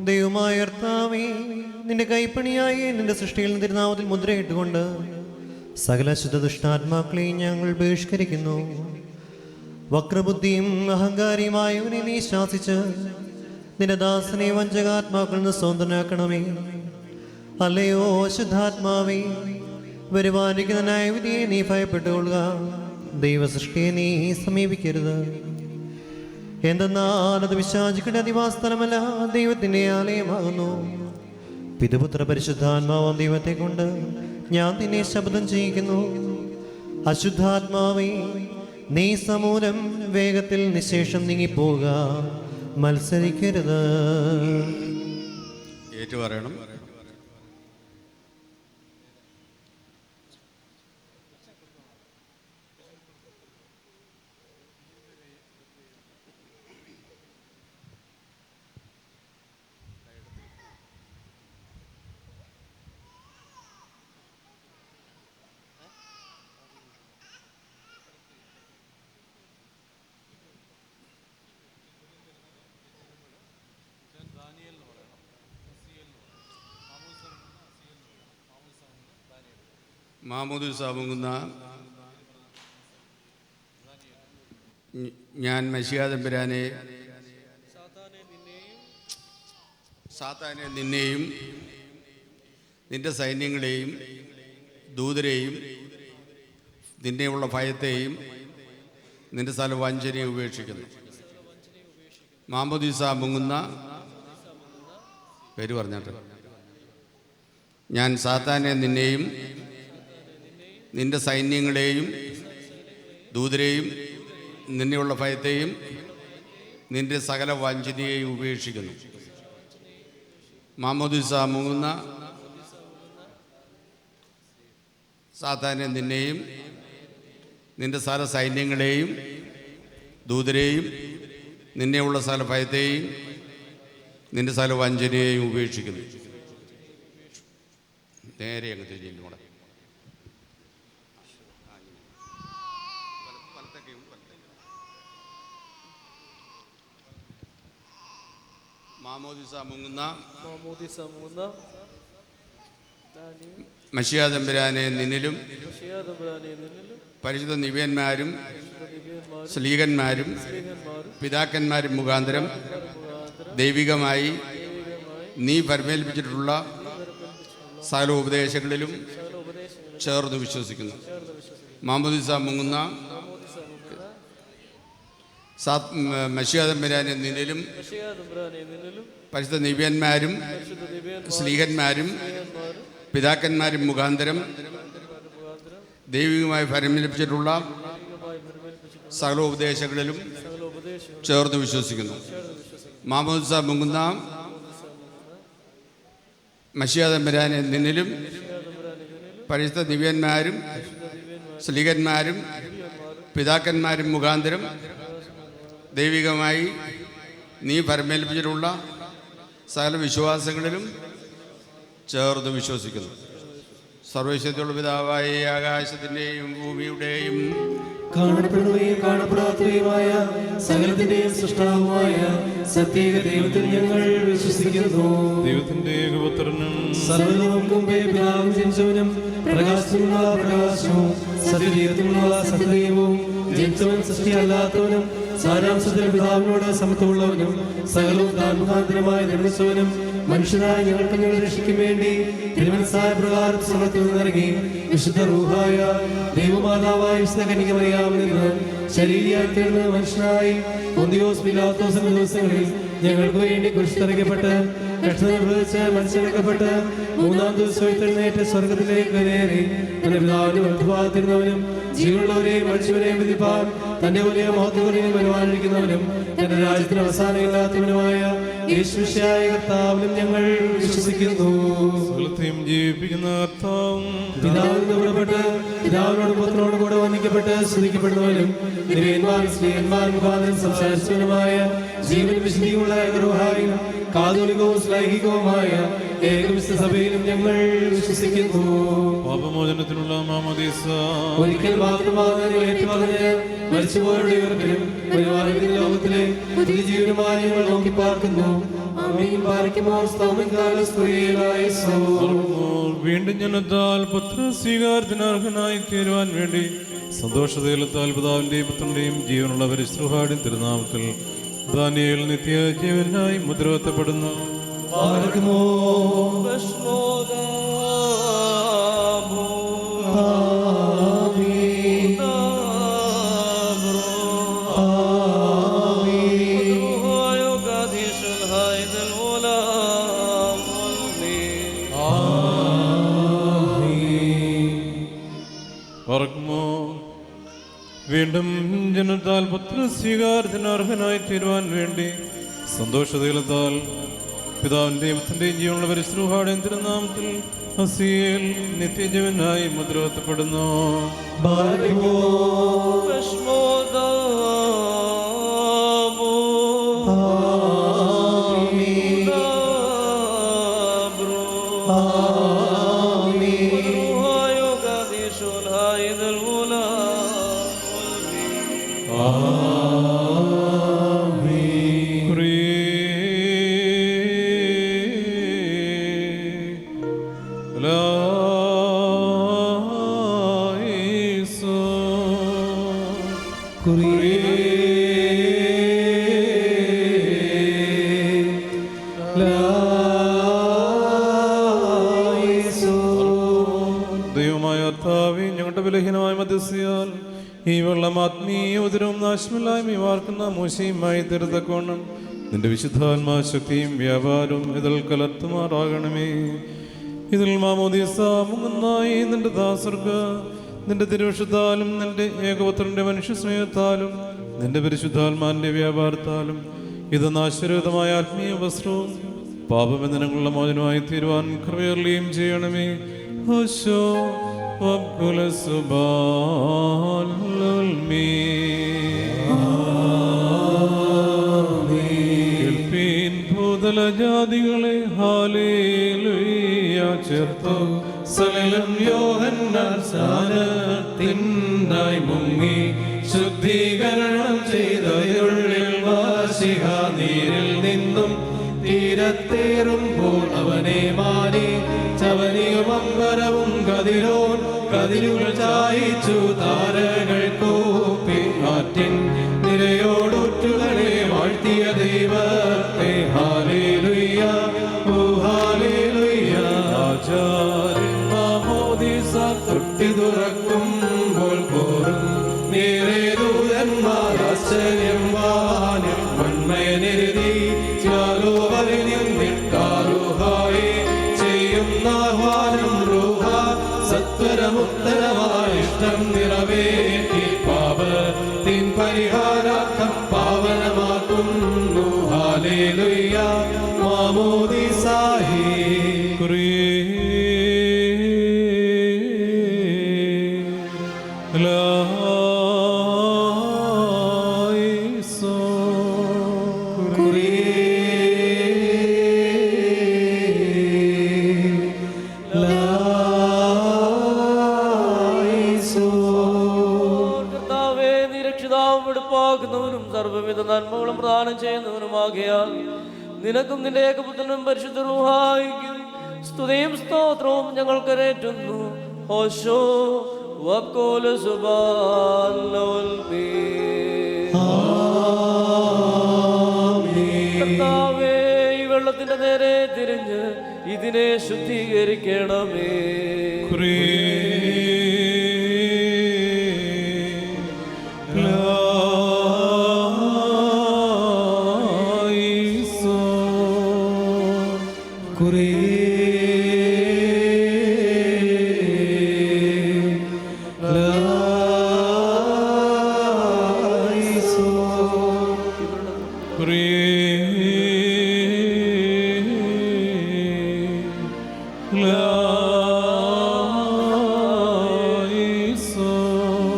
ദൈവമായ കർത്താവേ, നിന്റെ കൈപ്പണിയായി നിന്റെ സൃഷ്ടിയിൽ തിരുനാമത്തിൽ മുദ്രയിട്ടുകൊണ്ട് സകല ശുദ്ധ ദുഷ്ടാത്മാക്കളെയും ഞങ്ങൾ ബഹിഷ്കരിക്കുന്നു. വക്രബുദ്ധിയും അഹങ്കാരിയുമായവനെ നീ ശാസിച്ച് നിന്റെ ദാസനെ വഞ്ചകാത്മാക്കളിൽ നിന്ന് സ്വതന്ത്രനാക്കണമേ. അല്ലയോ ശുദ്ധാത്മാവേ, വരുവാനിരിക്കുന്ന ന്യായവിധിയെ നീ ഭയപ്പെട്ടുകൊള്ളുക. ദൈവസൃഷ്ടിയെ നീ സമീപിക്കരുത്. എന്തെന്നാൽ അത് പിശാചുക്കളുടെ അധിവാസസ്ഥലമല്ല, ദൈവത്തിൻ്റെ ആലയമാകുന്നു. പിതൃപുത്ര പരിശുദ്ധാത്മാവാം ദൈവത്തെ കൊണ്ട് ഞാൻ നിന്നെ ശബ്ദം ചെയ്യിക്കുന്നു. അശുദ്ധാത്മാവേ, നീ സമൂലം വേഗത്തിൽ നിശേഷം നീങ്ങിപ്പോവുക. മത്സരിക്കരുത്. ഏറ്റുപറയണം. മാമോദിസ മുങ്ങുന്ന ഞാൻ മശിഹാ തമ്പുരാനെ സാത്താനെ നിന്നെയും നിന്റെ സൈന്യങ്ങളെയും ദൂതരെയും നിന്നെയുള്ള ഭയത്തെയും നിന്റെ സ്ഥലവാഞ്ചനെയും ഉപേക്ഷിക്കുന്നു. മാമോദിസ മുങ്ങുന്ന പേര് പറഞ്ഞാട്ടെ. ഞാൻ സാത്താനെ നിന്നെയും നിന്റെ സൈന്യങ്ങളെയും ദൂതരെയും നിന്നെയുള്ള ഭയത്തെയും നിന്റെ സകല വാഞ്ചനയെയും ഉപേക്ഷിക്കുന്നു. മാമോദിസ മുങ്ങുന്ന സാത്താനെ നിന്നെയും നിന്റെ സകല സൈന്യങ്ങളെയും ദൂതരെയും നിന്നെയുള്ള സകല ഭയത്തെയും നിന്റെ സകല വാഞ്ചനയെയും ഉപേക്ഷിക്കുന്നു. നേരെ അങ്ങ് തിരിഞ്ഞു കൂടെ. മാമോദിസ മുങ്ങുന്ന മശിഹാ തമ്പുരാനെ നിന്നിലും പരിശുദ്ധ നിവ്യന്മാരും ശ്ലീഹന്മാരും പിതാക്കന്മാരും മുഖാന്തരം ദൈവികമായി നീ പരമേൽപ്പിച്ചിട്ടുള്ള സകല ഉപദേശങ്ങളിലും ചേർന്ന് വിശ്വസിക്കുന്നു. മാമോദിസ മുങ്ങുന്ന മശിഹാ തമ്പുരാനെ നിന്നിലും പരിശുദ്ധ നിവ്യന്മാരും ശ്ലീഹന്മാരും പിതാക്കന്മാരും മുഖാന്തരം ദൈവികമായി പരമേൽപ്പിച്ചിട്ടുള്ള സകല ഉപദേശങ്ങളിലും ചേർന്ന് വിശ്വസിക്കുന്നു. മാമോദിസ മുങ്ങുന്ന മശിഹാ തമ്പുരാനെ നിന്നിലും പരിശുദ്ധ ദിവ്യന്മാരും ശ്ലീഹന്മാരും പിതാക്കന്മാരും മുഖാന്തരം ദൈവികമായി നീ പരമേൽപ്പിച്ചിട്ടുള്ള സകല വിശ്വാസങ്ങളിലും ചേർന്ന് വിശ്വസിക്കുന്നു. സർവശക്തിയുള്ള പിതാവായ ആകാശത്തിൻ്റെയും ഭൂമിയുടെയും കാണപ്പെടുകയും കാണപ്പെടാത്തവയുമായ സകലത്തിന്റെയും സൃഷ്ടാവുമായ സത്യേക ദൈവത്തിൽ ഞങ്ങൾ വിശ്വസിക്കുന്നു. ദൈവത്തിന്റെ ഏകപുത്രനും സർവ്വലോകങ്ങൾക്കും പിതാവും ജനിച്ചവനും പ്രകാശത്തിനുള്ള പ്രകാശവും സത്യദൈവത്തിനുള്ള സത്യദൈവവും ജനിച്ചവനും സൃഷ്ടിയല്ലാത്തവനും സാരാംശത്തിൽ പിതാവിനോട് സമത്വമുള്ളവനും സകലവും താൻ മുഖാന്തരമായി നിർമ്മിച്ചവനും മനുഷ്യരായ ഞങ്ങൾക്ക് ഞങ്ങളുടെ രക്ഷയ്ക്കും വേണ്ടി തിരുമനസ്സായ പ്രകാരം സ്വർഗ്ഗത്തിൽ നിന്നിറങ്ങി വിശുദ്ധ റൂഹായ ദൈവമാതാവായ വിശുദ്ധ കന്യകമറിയാമിൽ നിന്ന് ശരീരയായി തീർന്ന് മനുഷ്യനായി പൊന്തിയോസ് പിലാത്തോസിന്റെ ദിവസങ്ങളിൽ ഞങ്ങൾക്ക് വേണ്ടി കുരിശിലറയ്ക്കപ്പെട്ട് കഷ്ടതനുഭവിച്ച് മനുഷ്യടക്കപ്പെട്ട് മൂന്നാം ദിവസം എഴുന്നേറ്റ് സ്വർഗത്തിലേക്ക് കയറി തന്റെ പിതാവിന്റെ വലത്തുഭാഗത്തിരുന്നവനും ജീവനുള്ളവരെയും മനുഷ്യരെയും വിധിപ്പാൻ തന്റെ വലിയ മഹത്വങ്ങളെയും വരുവാനിരിക്കുന്നവനും തന്റെ രാജ്യത്തിന് അവസാനമില്ലാത്തവനുമായ യേശുവിശിഹായ കർത്താവിലും ഞങ്ങൾ വിശ്വസിക്കുന്നു. സകലത്തെയും ജീവിപ്പിക്കുന്ന കർത്താവും പിതാവിൽ നിന്ന് പുറപ്പെട്ട് പിതാവിനോട് പുത്രനോട് കൂടെ വന്ദിക്കപ്പെട്ട് സ്തുതിക്കപ്പെടുന്നവനും നിവേന്മാർ സ്ത്രീയന്മാർ മുഖാന്തരം സംസാരിച്ചവനുമായ ജീവൻ വിശുദ്ധിയുള്ള ഏകറുഹായും കാതോലികവും ശ്ലൈഹികവുമായ ഏകവിശുദ്ധ സഭയിലും ഞങ്ങൾ വിശ്വസിക്കുന്നു. പാപമോചനത്തിനുള്ള മാമോദീസ ഒരിക്കൽ മാത്രമാണ് ഏറ്റുപറഞ്ഞ് മരിച്ചുപോയവരുടെ ഉയർപ്പിലും വരുവാനിരിക്കുന്ന ലോകത്തിലെ പുതിയ ജീവനുമായി ഞങ്ങൾ നോക്കി പാർക്കുന്നു. ആമേൻ. പാലിക്കുമ്പോൾ വീണ്ടും ജനത്താൽ പുത്ര സ്വീകാരത്തിന് അർഹനായി തീരുവാൻ വേണ്ടി സന്തോഷതയിലെത്താൽ പിതാവിന്റെയും പുത്രന്റെയും ജീവനുള്ള പരിശ്രഹാടിൻ തിരുനാമത്തിൽ ദാനിയേൽ നിത്യ ജീവനായി മുദ്രവത്തപ്പെടുന്നു. വീണ്ടും ജനത്താൽ പുത്ര സ്വീകാരത്തിന് അർഹനായി തീരുവാൻ വേണ്ടി സന്തോഷതയിലെത്താൽ പിതാവിന്റെയും പുത്രന്റെയും ജീവനുള്ള പരിശ്രഹാടൻ തിരുനാമത്തിൽ ഹസിയേൽ നിത്യജീവനായി മുദ്രവത്തപ്പെടുന്നു. ദൈവമായ കർത്താവേ, ഞങ്ങളുടെ ബലഹീനമായ മധ്യസ്ഥയാൽ ഈ വെള്ളം ആത്മീയ ഉദരവും നാശമില്ലായ്മയും വാർക്കുന്ന മൂശയുമായി തീർത്തക്കോണം നിന്റെ വിശുദ്ധാത്മാ ശക്തിയും വ്യാപാരവും ഇതിൽ കലർത്തുമാറാകണമേ. ഇതിൽ മാമോദീസ മുങ്ങുന്നായി നിന്റെ ദാസർക്ക് നിന്റെ തിരുവശത്താലും നിന്റെ ഏകപുത്രന്റെ മനുഷ്യ സ്നേഹത്താലും നിന്റെ പരിശുദ്ധാത്മാന്റെ വ്യാപാരത്താലും ഇത് നാശരഹിതമായ ആത്മീയ വസ്ത്രവും പാപബന്ധനങ്ങളുടെ മോചനമായി തീരുവാൻ കൃപയർലിയും ചെയ്യണമേ. ഹോശോ ഭൂതലജാതികളെ ഹാലേലുയ്യ ചേർത്തു സകലം യോഹന്നാൻ സ്നാനത്തിനായി മുങ്ങി ശുദ്ധീകരണം ചെയ്തയുള്ളിൽ വാശിഹ നീരിൽ നിന്നും തീരത്തേറുമ്പോൾ അവനെ മാനി ചവനിയും അമ്പരവും കതിരോൻ കതിരുകൾ ചായിച്ചു താരകൾ കൂപ്പി ആറ്റിൻ നിരയോടൊറ്റുകളെ വാഴ്ത്തിയ ദൈവത്തെ ഹാലേലുയ്യ ഓ ഹാലേലുയ്യ. ആചാര്യൻ മാമോദീസ തൊട്ടി തുറക്കുമ്പോൾ കോറും നേരെ ദൂതന്മാർ ആശ്ചര്യം വാനും മൺമയനെരുതി ായി ചെയ്യുന്ന ആഹ്വാനം റൂഹ സത്വരമുത്തരമായ ഇഷ്ടം നിറവേറ്റി പാപത്തിൻ പരിഹാരാർത്ഥം പാവനമാക്കുന്നു. ഹാലേലുയ്യ മാമോദീസാഹി സർവ്വവിധ നന്മകളും പ്രദാനം ചെയ്യുന്നവനുമാകിയാൽ നിനക്കും നിന്റെ ഏകപുത്രനും പരിശുദ്ധ റൂഹായിക്കും സ്തുതിയും സ്തോത്രവും ഞങ്ങൾ കരേറ്റുന്നു. ഹോശോ وبكل سبحان والبيت. കർത്താവേ, ഈ വെള്ളത്തിന്റെ നേരെ തിരിഞ്ഞ് ഇതിനെ ശുദ്ധീകരിക്കണമേ.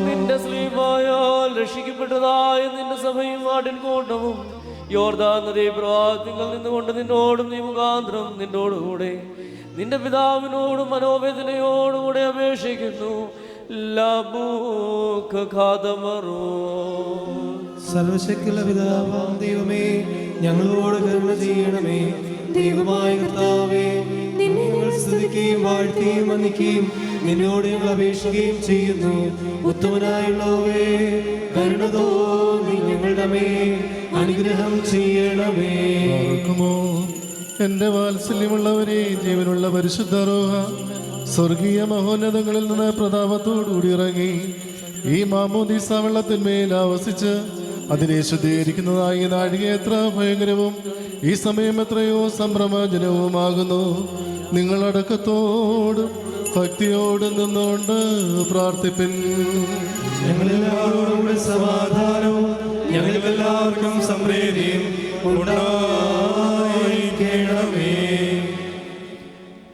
നിന്റെ സ്ലീബായാൽ രക്ഷിക്കപ്പെട്ടതായ നിന്റെ സഭയും ആട്ടിൻകൂട്ടവും യോർദാൻ നദീ പ്രവാഹത്തിൽ നിന്നുകൊണ്ട് നിന്നോടും നീ മുഖാന്തരം നിന്നോടുകൂടെ നിന്റെ പിതാവിനോടും മനോവേദനയോടുകൂടെ അപേക്ഷിക്കുന്നു. സർവശക്തിയുള്ള പിതാവാം ദൈവമേ, ഞങ്ങളോട് കരുണ ചെയ്യണമേ. ദൈവമായ കർത്താവേ, നിന്നെ ഞങ്ങൾ സ്തുതിക്കുകയും വാഴ്ത്തുകയും വന്ദിക്കുകയും നിന്നോട് ഞങ്ങൾ അപേക്ഷിക്കുകയും ചെയ്യുന്നു. ഉത്തമനായുള്ളവേ, കരുണ തോന്നി ഞങ്ങളുടെ മേൽ അനുഗ്രഹം ചെയ്യണമേ. എന്റെ വാത്സല്യമുള്ളവരെ, ജീവനുള്ള പരിശുദ്ധ റൂഹ സ്വർഗീയ മഹോന്നതങ്ങളിൽ നിന്ന് പ്രതാപത്തോടുകൂടി ഇറങ്ങി ഈ മാമോദീസ വെള്ളത്തിന്മേൽ ആവസിച്ച് അതിനെ ശുദ്ധീകരിക്കുന്നതായി നാഴിക എത്ര ഭയങ്കരവും ഈ സമയം എത്രയോ സംഭ്രമജനവുമാകുന്നു. നിങ്ങളടക്കത്തോടും ഭക്തിയോടും നിന്നുകൊണ്ട് പ്രാർത്ഥിപ്പിൻ. ഞങ്ങളെല്ലാവരോടും സമാധാനവും ഞങ്ങൾക്കെല്ലാവർക്കും സമൃദ്ധിയും ഉണ്ടായിരിക്കണമേ.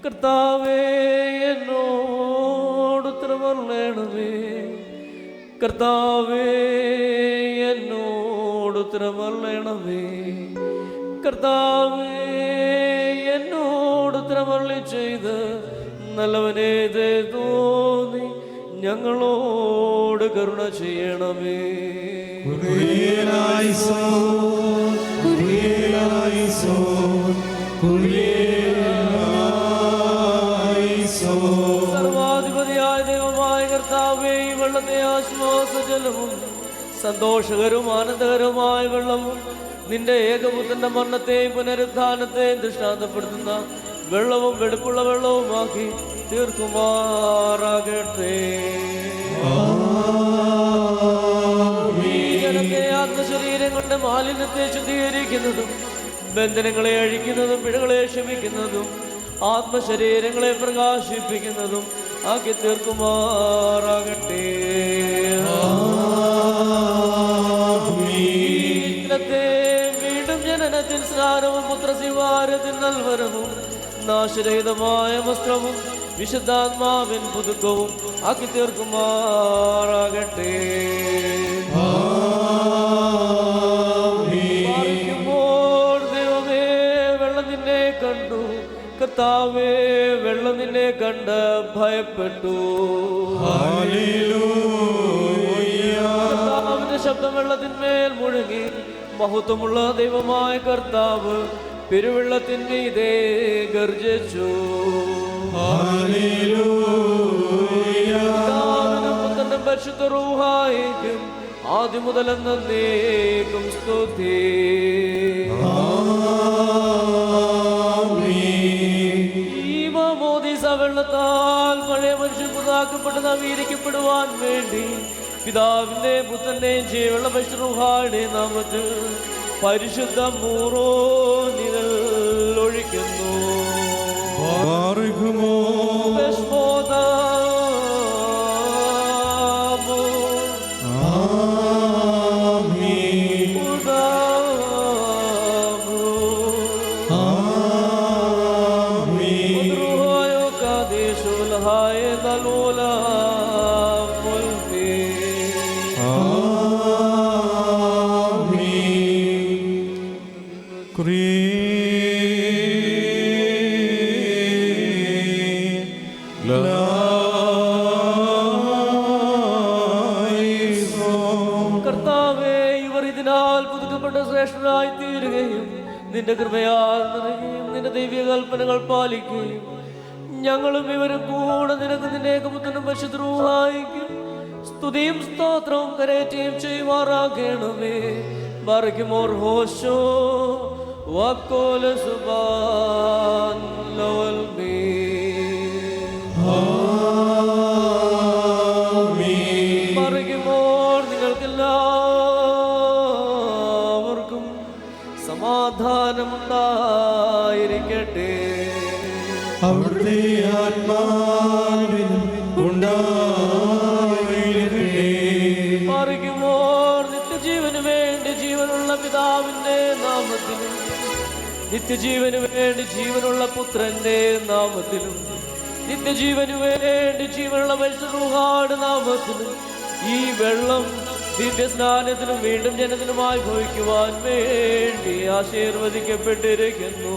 കർത്താവേ, എന്നോട് ഉത്തരമരുളണമേ. കർത്താവേ, എന്നോട് ഉത്തരമരുളണമേ. കർത്താവേ, എന്നോട് ഉത്തരമരുളി ചെയ്ത് നല്ലവനെ തോന്നി ഞങ്ങളോട് കരുണ ചെയ്യണമേ. സർവാധിപതിയായ ദൈവമായ കർത്താവേ, ഈ വെള്ളത്തെ ആശ്വാസജലവും സന്തോഷകരവും ആനന്ദകരവുമായ വെള്ളവും നിന്റെ ഏകപുത്രന്റെ മരണത്തെയും പുനരുദ്ധാനത്തെയും ദൃഷ്ടാന്തപ്പെടുത്തുന്ന വെള്ളവും വെടുപ്പുള്ള വെള്ളവുമാക്കി തീർക്കുമാറാകട്ടെ. ഈ ജനത്തെ ആത്മശരീരം കൊണ്ട് മാലിന്യത്തെ ശുദ്ധീകരിക്കുന്നതും ബന്ധനങ്ങളെ അഴിക്കുന്നതും പിഴകളെ ക്ഷമിക്കുന്നതും ആത്മശരീരങ്ങളെ പ്രകാശിപ്പിക്കുന്നതും ആക്കി തീർക്കുമാറാകട്ടെ. വീണ്ടും ജനനത്തിൽ സ്നാനവും പുത്രസിവാരത്തിൽ നൽവരവും നാശരഹിതമായ വസ്ത്രവും വിശുദ്ധാത്മാവിൻ പുതുക്കവും ആക്കി തീർക്കുമാറാകട്ടെ. ദൈവമേ, വെള്ളം നിന്നെ കണ്ടു. കർത്താവേ, വെള്ളം നിന്നെ കണ്ട് ഭയപ്പെട്ടു. കർത്താവിന്റെ ശബ്ദം വെള്ളത്തിന്മേൽ മുഴങ്ങി. മഹത്വമുള്ള ദൈവമായ കർത്താവ് പെരുവെള്ളത്തിന്മീതേ ഗർജിച്ചു. പുത്രനും പരിശുദ്ധ റൂഹായിക്കും ആദ്യം മുതൽ എന്നേക്കും സ്തുതി. ഈ മാമോദീസ വെള്ളത്താൽ പഴയ മനുഷ്യൻ പുതുതാക്കപ്പെട്ട് നവീകരിക്കപ്പെടുവാൻ വേണ്ടി പിതാവിന്റെയും പുത്രന്റെയും ജീവനുള്ള പരിശുദ്ധ റൂഹായുടെയും നാമത്തിൽ പരിശുദ്ധ മൂറോനിഴൽ ഒഴിക്കുന്നു. കർത്താവേ, ഇവർ ഇതിനാൽ പുതുക്കപ്പെട്ട ശ്രേഷ്ഠരായി തീരുകയും നിന്റെ കൃപയാൽ നിറയുകയും നിന്റെ ദൈവീയ കൽപ്പനകൾ പാലിക്കുകയും ഞങ്ങളും ഇവരും കൂടെ നിനക്ക് നിന്റെ ഏകപുത്രനും പരിശുദ്ധ റൂഹായിക്കും സ്തുതിയും സ്തോത്രവും കരേറ്റുകയും ചെയ്യുമാറാകണമേ. ബർഗ്മോർ ഹോശോ വക്കോല സുബാൻ ലവൽ മീ. ബർഗ്മോർ നിങ്ങൾക്കെല്ലാവർക്കും സമാധാനമുണ്ടായിരിക്കട്ടെ. അവിടുത്തെ ആത്മാവിനും ഉണ്ടായിരിക്കട്ടെ. ബർഗ്മോർ നിത്യജീവന് വേണ്ടി ജീവനുള്ള പിതാവിന്റെ നാമത്തിലും നിത്യജീവന് വേണ്ടി ജീവനുള്ള പുത്രന്റെ നാമത്തിലും നിത്യജീവന് വേണ്ടി ജീവനുള്ള പരിശുദ്ധ റൂഹായുടെ നാമത്തിലും ഈ വെള്ളം ദിവ്യസ്നാനത്തിനും വീണ്ടും ജനത്തിനുമായി ഭവിക്കുവാൻ വേണ്ടി ആശീർവദിക്കപ്പെട്ടിരിക്കുന്നു.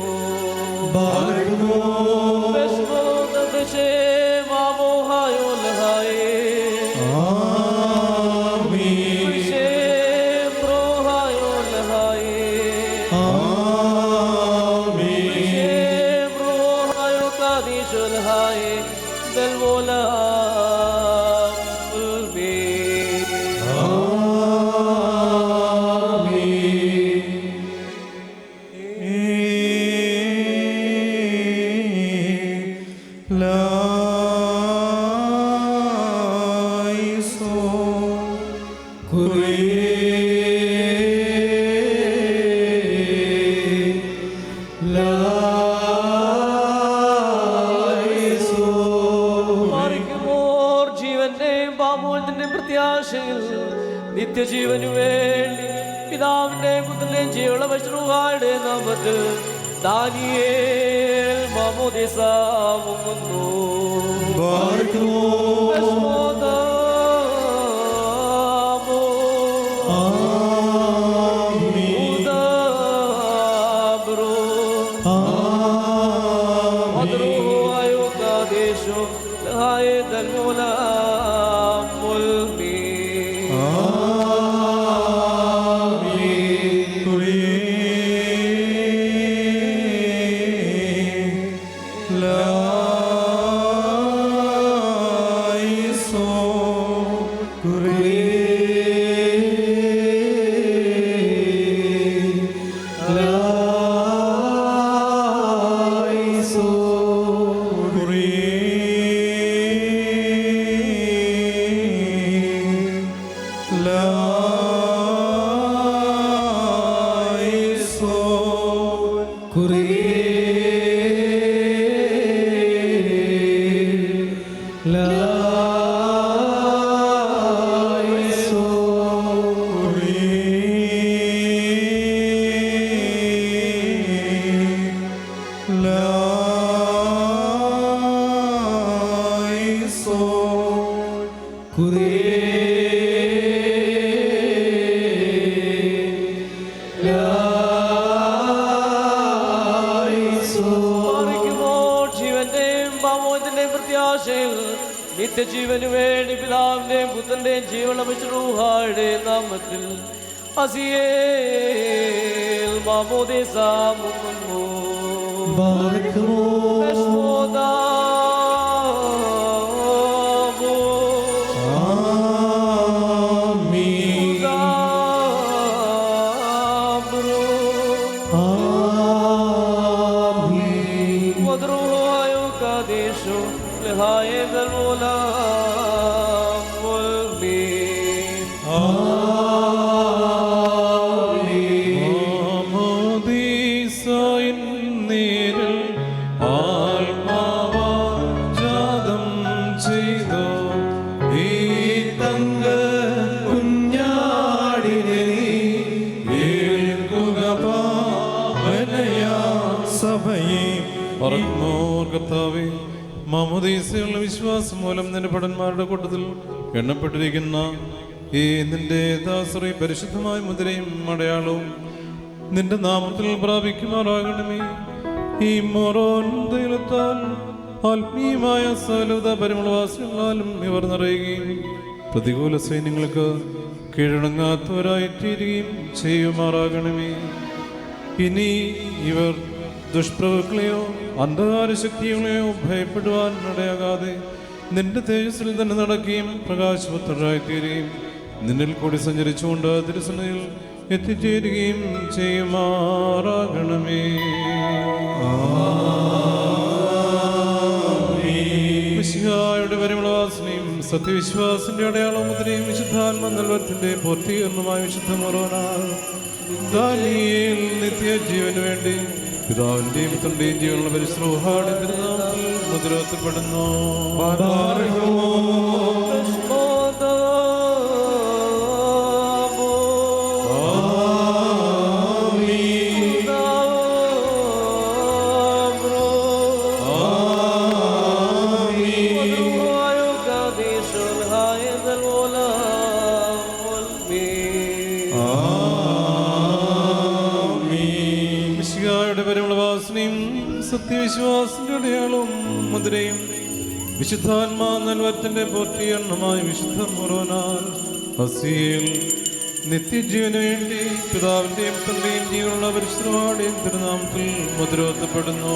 നിത്യജീവനു വേണ്ടി പിതാവിന്റെ പുത്രന്റെ ജീവനുള്ള പരിശുദ്ധ നാമത്തിൽ ദാനിയേൽ മാമോദിസ മുങ്ങുന്നു. നിത്യജീവനു വേണ്ടി പിതാവിന്റെയും പുത്രന്റെയും ജീവനുള്ള പരിശുദ്ധ റൂഹായുടെ നാമത്തിൽ അസിയേൽ മാമോദിസ മുങ്ങുന്നു. മാമോദീസയുള്ള വിശ്വാസം മൂലം നിന്റെ ഭടന്മാരുടെ കൂട്ടത്തിൽ എണ്ണപ്പെട്ടിരിക്കുന്ന ഈ നിന്റെ ദാസറി പരിശുദ്ധമായ മുദ്രയും അടയാളവും നിന്റെ നാമത്തിൽ പ്രാപിക്കുമാറാകണമേ. ഈ മൊറോൻ ദൈവത്താൽ ആത്മീയമായ സകലത പരിമളവാസികളാലും ഇവർ നിറയുകയും പ്രതികൂല സൈന്യങ്ങൾക്ക് കീഴടങ്ങാത്തവരായിത്തീരുകയും ചെയ്യുമാറാകണമേ. ഇനി ഇവർ ദുഷ്പ്രവൃത്തികളെയോ അന്ധകാര ശക്തികളെയോ ഭയപ്പെടുവാൻ ഇടയാകാതെ നിന്റെ തേജസ്സിൽ തന്നെ നടക്കുകയും പ്രകാശപുത്രരായിത്തീരുകയും നിന്നിൽ കൂടി സഞ്ചരിച്ചുകൊണ്ട് തിരുസനയിൽ എത്തിച്ചേരുകയും ചെയ്യുമാറാകണമേ. മിശിഹായുടെ പരിമളവാസനയും സത്യവിശ്വാസിന്റെ അടയാളവും മുദ്രയും വിശുദ്ധാത്മ നൽവത്തിന്റെ പൂർത്തീകരണമായ വിശുദ്ധ മറോനാൽ ദാനിയേൽ നിത്യജീവന് വേണ്ടി പിതാവിന്റെയും പുത്രന്റെയും ജീവനുള്ള പരിശ്രോഹാടെ തിരുനാമത്തിൽ മുദ്രവത്തപ്പെടുന്നു. സത്യവിശ്വാസിന്റെ അടയാളവും മുദ്രയും വിശുദ്ധാത്മാ നൽവത്തിന്റെ പൂർത്തീകരണമായ വിശുദ്ധ മറോനാൽ ഹസിയിൽ നിത്യജീവന് വേണ്ടി പിതാവിന്റെയും പുത്രന്റെയും ജീവനുള്ള പരിശുദ്ധമാടെയും തിരുനാമത്തിൽ മുദ്രവത്തപ്പെടുന്നു.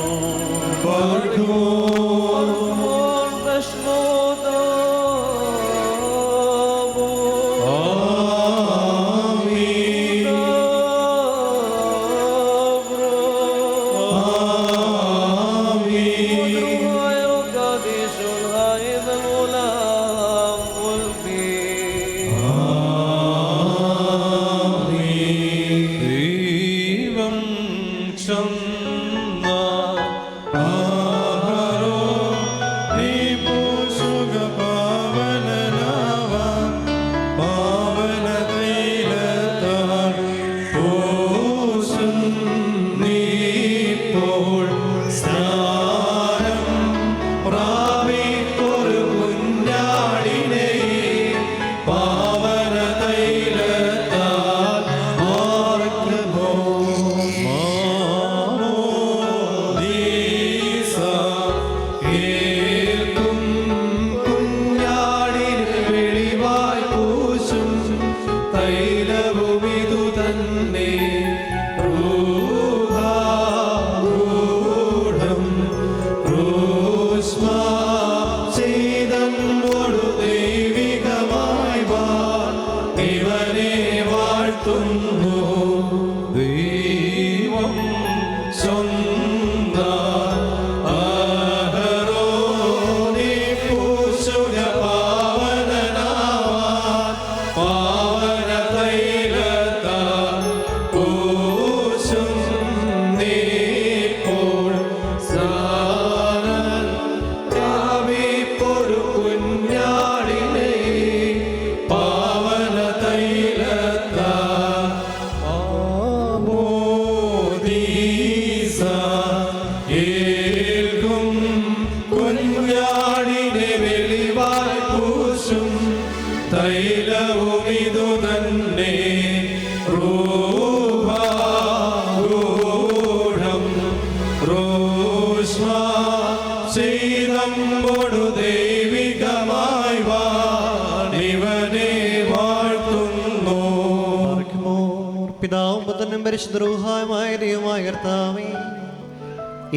പരിശുദ്ധമായ ദൈവമായ കർത്താവേ,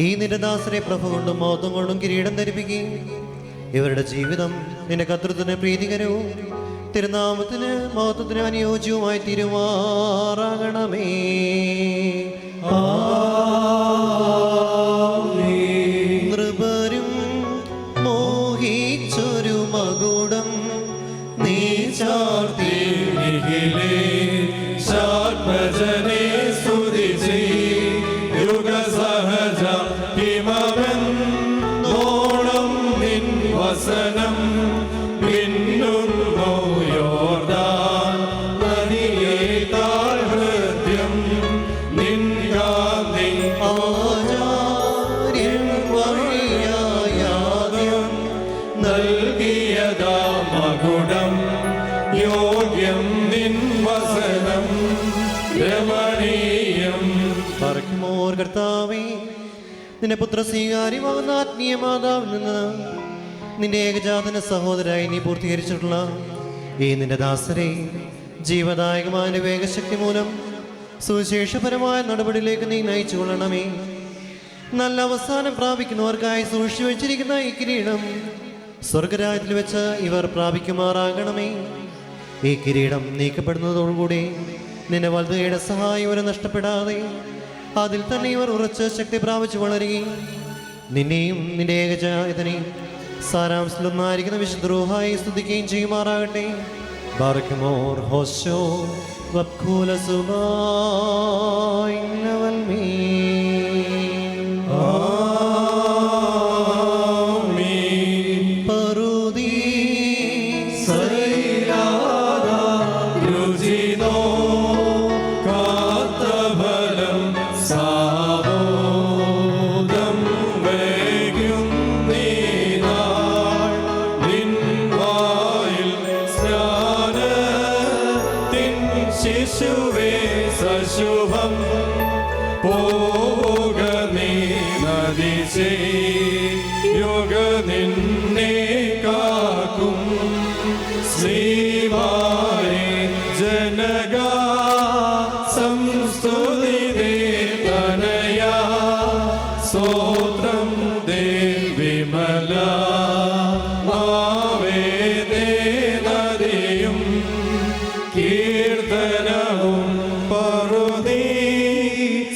ഈ നിന്റെ ദാസരെ പ്രഭ കൊണ്ടും മഹത്വം കൊണ്ടും കിരീടം ധരിപ്പിക്കുകയും ഇവരുടെ ജീവിതം നിന്റെ കർത്തൃത്വത്തിന് പ്രീതികരവും തിരുനാമത്തിന് മഹത്വത്തിന് അനുയോജ്യവുമായി തീരുമാറാകണമേ. നൃപരും മോഹിച്ചൊരു മകുടം നീ ചാർത്തി ഭജനെ സ്തുതിച്ച് യുഗസഹജ ഹിമവൻ നോളം നിൻ വസനം പിന്നുന്നു യോർദാൻ നദിയെ താഴ്ഹൃദ്യം നിൻ ഗാന്ധി ആചാര്യൻ വഴിയായാദ്യം നൽകിയതാ മകുടം യോഗ്യം നിൻ വസനം രമണീയം. പറക്കുമോർ കർത്താവേ, നിന്റെ പുത്ര സ്വീകാര്യമാകുന്ന ആത്മീയ മാതാവിൽ നിന്ന് നിന്റെ ഏകജാതന സഹോദരായി നീ പൂർത്തീകരിച്ചിട്ടുള്ള ഈ നിന്റെ ദാസരെ ജീവദായകമായ വേഗശക്തി മൂലം സുവിശേഷപരമായ നടപടിയിലേക്ക് നീ നയിച്ചു കൊള്ളണമേ. നല്ല അവസാനം പ്രാപിക്കുന്നവർക്കായി സൂക്ഷിച്ചു വെച്ചിരിക്കുന്ന ഈ കിരീടം സ്വർഗരാജ്യത്തിൽ വെച്ച് ഇവർ പ്രാപിക്കുമാറാകണമേ. ഈ കിരീടം നീക്കപ്പെടുന്നതോടുകൂടി നിന്റെ വലതുകൈയുടെ സഹായം ഇവരെ നഷ്ടപ്പെടാതെ അതിൽ തന്നെ ഇവർ ഉറച്ച് ശക്തി പ്രാപിച്ചു വളരുകയും നിന്നെയും നിന്റെ ഏകജാതനെയും സാരാംശത്തിലൊന്നായിരിക്കുന്ന വിശുദ്ധ റൂഹായി സ്തുതിക്കുകയും ചെയ്യുമാറാകട്ടെ. ബാറക്കുമോർ ഹോശോ വഖൂല സുബായ് നവൽമീൻ ആമീൻ. പറുദീ സൈലാദ രുചിനോ കാത്തഫലം സാബോധം വയ്ക്കും നീനാൾ നിൻ വായിൽ സ്നാനത്തിൻ ശിശുവേ സശുഭം പോക നീ നദിശേ യോഗ നിന്നെ കാക്കും ശ്രീവാരി ജനക സംസ്തുതി തനയാ സ്തോത്രം വിമല മാവേദേ നദിയും കീർത്തനവും പറുദീ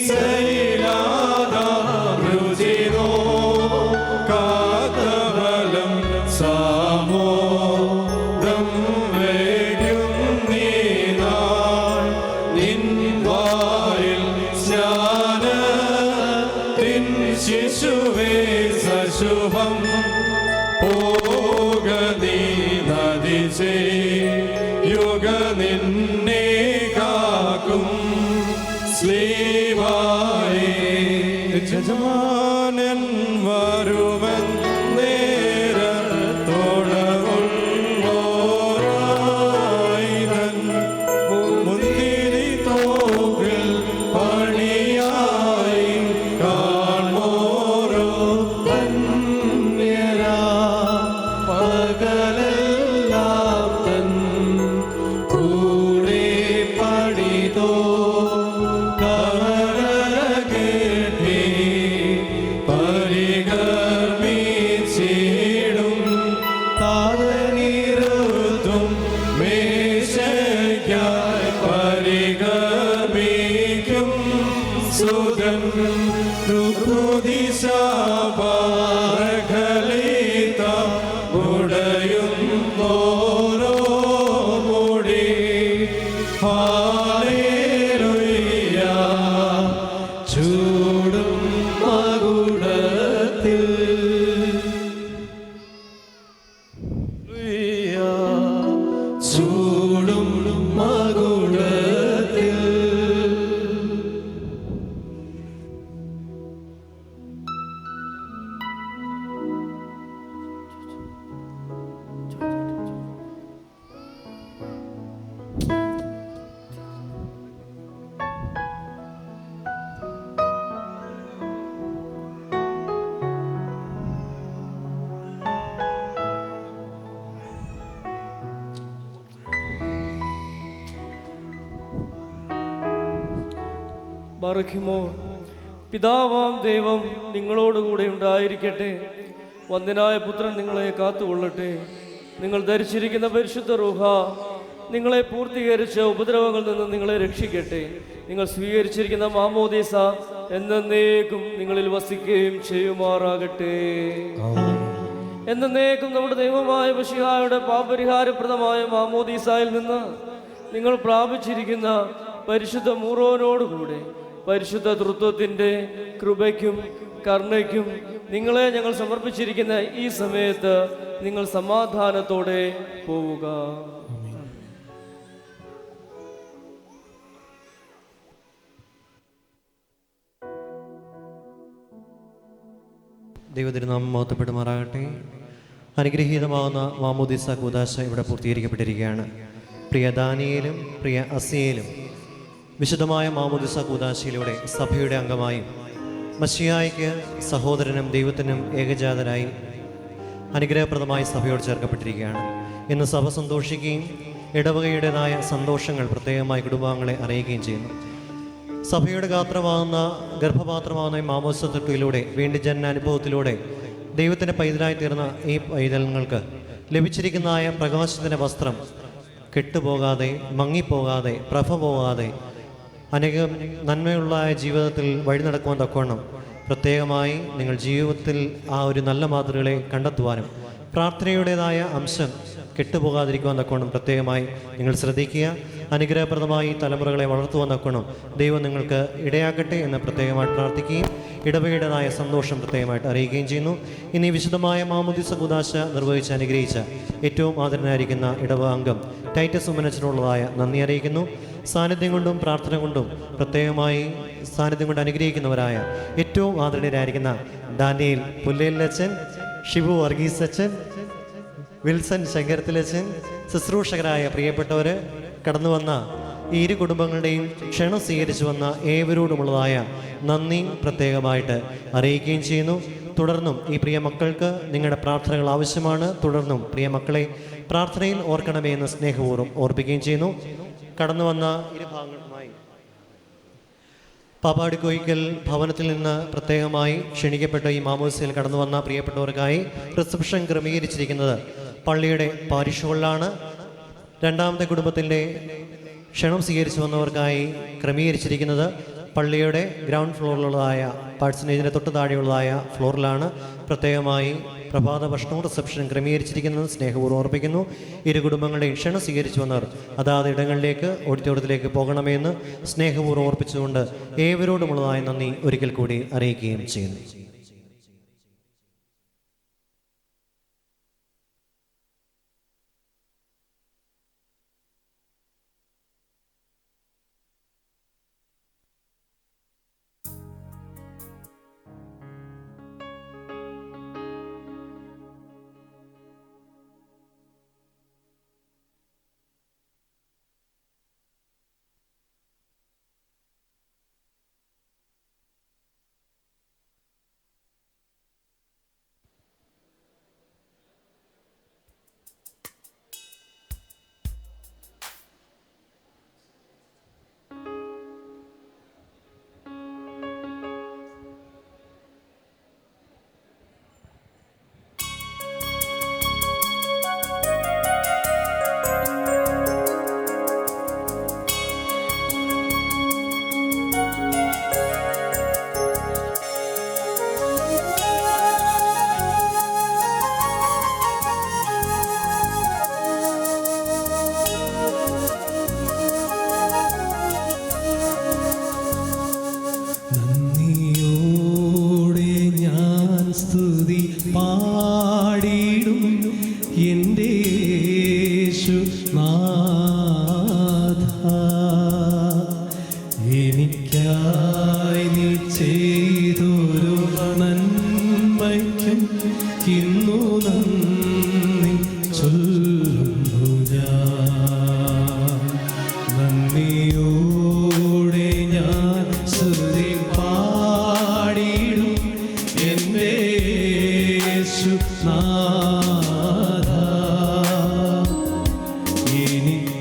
സൈലാദ രുചിനോ കാത്തഫലം സാമോദം വയ്ക്കും നീനാൾ നിൻ വായിൽ സ്നാനത്തിൻ ശിശുവേ സശുഭം പോക നീ നദിശേ യുഗ നിന്നെ കാക്കും സ്ലീവായി യജമാനൻ വരുവൻ നേരത്തോടവുള്ളോരായിരൻ മുന്തിരി തോപ്പിൽ പണിയായി കാണോരോ ധന്യരാ പകലെല്ലാം തൻ കൂടെ പണിതോ കരകേട്ടി പരികർമ്മിച്ചിടും താതനിരുത്തും മേശയ്ക്കായി പരികർമ്മിക്കും സുതൻ ൃതിശാപരഖലിത ഉടയുന്നോരോ മുടി ഹാലേലുയ്യ ചൂടും മകുടത്തിൽ ചൂടും മകുടത്തിൽ ബാറക്കുമോ. പിതാവാം ദൈവം നിങ്ങളോടുകൂടെ ഉണ്ടായിരിക്കട്ടെ. വന്ദനായ പുത്രൻ നിങ്ങളെ കാത്തുകൊള്ളട്ടെ. നിങ്ങൾ ധരിച്ചിരിക്കുന്ന പരിശുദ്ധ റൂഹ നിങ്ങളെ പൂർത്തീകരിച്ച ഉപദ്രവങ്ങളിൽ നിന്ന് നിങ്ങളെ രക്ഷിക്കട്ടെ. നിങ്ങൾ സ്വീകരിച്ചിരിക്കുന്ന മാമോദീസ എന്നേക്കും നിങ്ങളിൽ വസിക്കുകയും ചെയ്യുമാറാകട്ടെ. എന്നേക്കും നമ്മുടെ ദൈവമായ മിശിഹായുടെ പാപപരിഹാരപ്രദമായ മാമോദീസായിൽ നിന്ന് നിങ്ങൾ പ്രാപിച്ചിരിക്കുന്ന പരിശുദ്ധ മൂറോനോടുകൂടെ പരിശുദ്ധ തൃത്വത്തിൻ്റെ കൃപയ്ക്കും കരുണയ്ക്കും നിങ്ങളെ ഞങ്ങൾ സമർപ്പിച്ചിരിക്കുന്ന ഈ സമയത്ത് നിങ്ങൾ സമാധാനത്തോടെ പോവുക. ദൈവത്തിരുനാമം മഹത്വപ്പെടുമാറാകട്ടെ. അനുഗ്രഹീതമാകുന്ന മാമോദീസ കൂദാശ ഇവിടെ പൂർത്തീകരിക്കപ്പെട്ടിരിക്കുകയാണ്. പ്രിയ ദാനിയേലും പ്രിയ അസിയേലും വിശുദ്ധമായ മാമോദീസ കൂദാശയിലൂടെ സഭയുടെ അംഗമായും മശിഹായ്ക്ക് സഹോദരനും ദൈവത്തിനും ഏകജാതരായി അനുഗ്രഹപ്രദമായി സഭയോട് ചേർക്കപ്പെട്ടിരിക്കുകയാണ്. ഇന്ന് സഭ സന്തോഷിക്കുകയും ഇടവകയുടേതായ സന്തോഷങ്ങൾ പ്രത്യേകമായി കുടുംബാംഗങ്ങളെ അറിയിക്കുകയും ചെയ്യുന്നു. സഭയുടെ ഗാത്രമാകുന്ന ഗർഭപാത്രമാകുന്ന ഈ മാമോദിസത്വത്തിലൂടെ വീണ്ടും ജനനാനുഭവത്തിലൂടെ ദൈവത്തിൻ്റെ പൈതലായി തീർന്ന ഈ പൈതങ്ങൾക്ക് ലഭിച്ചിരിക്കുന്നതായ പ്രകാശത്തിൻ്റെ വസ്ത്രം കെട്ടുപോകാതെ, മങ്ങിപ്പോകാതെ, പ്രഭ പോകാതെ അനേകം നന്മയുള്ള ജീവിതത്തിൽ വഴി നടക്കുവാൻ തക്കവണ്ണം പ്രത്യേകമായി നിങ്ങൾ ജീവിതത്തിൽ ആ ഒരു നല്ല മാതൃകളെ കണ്ടെത്തുവാനും പ്രാർത്ഥനയുടേതായ അംശം കെട്ടുപോകാതിരിക്കുവാൻ തക്കവണ്ണം പ്രത്യേകമായി നിങ്ങൾ ശ്രദ്ധിക്കുക. അനുഗ്രഹപ്രദമായി തലമുറകളെ വളർത്തുവാൻ തക്കവണ്ണം ദൈവം നിങ്ങൾക്ക് ഇടയാക്കട്ടെ എന്ന് പ്രത്യേകമായിട്ട് പ്രാർത്ഥിക്കുകയും ഇടവയുടേതായ സന്തോഷം പ്രത്യേകമായിട്ട് അറിയിക്കുകയും ചെയ്യുന്നു. ഇനി വിശുദ്ധമായ മാമോദിസ കൂദാശ നിർവഹിച്ച് അനുഗ്രഹിച്ച ഏറ്റവും ആദരനായിരിക്കുന്ന ഇടവ അംഗം ടൈറ്റസ് ഉമ്മനച്ചനുള്ളതായ നന്ദി അറിയിക്കുന്നു. സാന്നിധ്യം കൊണ്ടും പ്രാർത്ഥന കൊണ്ടും പ്രത്യേകമായി സാന്നിധ്യം കൊണ്ട് അനുഗ്രഹിക്കുന്നവരായ ഏറ്റവും ആദരണീയരായിരിക്കുന്ന ഡാനിയേൽ പുല്ലേലച്ചൻ, ഷിബു വർഗീസ് അച്ഛൻ, വിൽസൺ ശങ്കരത്തിലച്ചൻ, ശുശ്രൂഷകരായ പ്രിയപ്പെട്ടവർ, കടന്നു വന്ന ഈ ഇരു കുടുംബങ്ങളുടെയും ക്ഷണം സ്വീകരിച്ചു വന്ന ഏവരോടുമുള്ളതായ നന്ദി പ്രത്യേകമായിട്ട് അറിയിക്കുകയും ചെയ്യുന്നു. തുടർന്നും ഈ പ്രിയ മക്കൾക്ക് നിങ്ങളുടെ പ്രാർത്ഥനകൾ ആവശ്യമാണ്. തുടർന്നും പ്രിയ മക്കളെ പ്രാർത്ഥനയിൽ ഓർക്കണമേ എന്ന് സ്നേഹപൂർവ്വം ഓർപ്പിക്കുകയും ചെയ്യുന്നു. കടന്നു വന്ന ഇരുഭാഗങ്ങളുമായി പാപ്പാടി കോയിക്കൽ ഭവനത്തിൽ നിന്ന് പ്രത്യേകമായി ക്ഷണിക്കപ്പെട്ട ഈ മാമോദിസയിൽ കടന്നു വന്ന പ്രിയപ്പെട്ടവർക്കായി റിസപ്ഷൻ ക്രമീകരിച്ചിരിക്കുന്നത് പള്ളിയുടെ പാരിഷ് ഹാളിലാണ്. രണ്ടാമത്തെ കുടുംബത്തിൻ്റെ ക്ഷണം സ്വീകരിച്ചു വന്നവർക്കായി ക്രമീകരിച്ചിരിക്കുന്നത് പള്ളിയുടെ ഗ്രൗണ്ട് ഫ്ലോറിലുള്ളതായ പാഴ്സനേജിൻ്റെ തൊട്ട് താഴെയുള്ളതായ ഫ്ലോറിലാണ്. പ്രത്യേകമായി പ്രഭാത ഭക്ഷണവും റിസപ്ഷനും ക്രമീകരിച്ചിരിക്കുന്നത് സ്നേഹപൂർവ്വം ഓർപ്പിക്കുന്നു. ഇരു കുടുംബങ്ങളുടെയും ക്ഷണം സ്വീകരിച്ചു വന്നവർ അതാത് ഇടങ്ങളിലേക്ക് ഓഡിറ്റോറിയത്തിലേക്ക് പോകണമെന്ന് സ്നേഹപൂർവ്വം ഓർപ്പിച്ചുകൊണ്ട് ഏവരോടുമുള്ളതായ നന്ദി ഒരിക്കൽ കൂടി അറിയിക്കുകയും ചെയ്യുന്നു. എനിക്ക്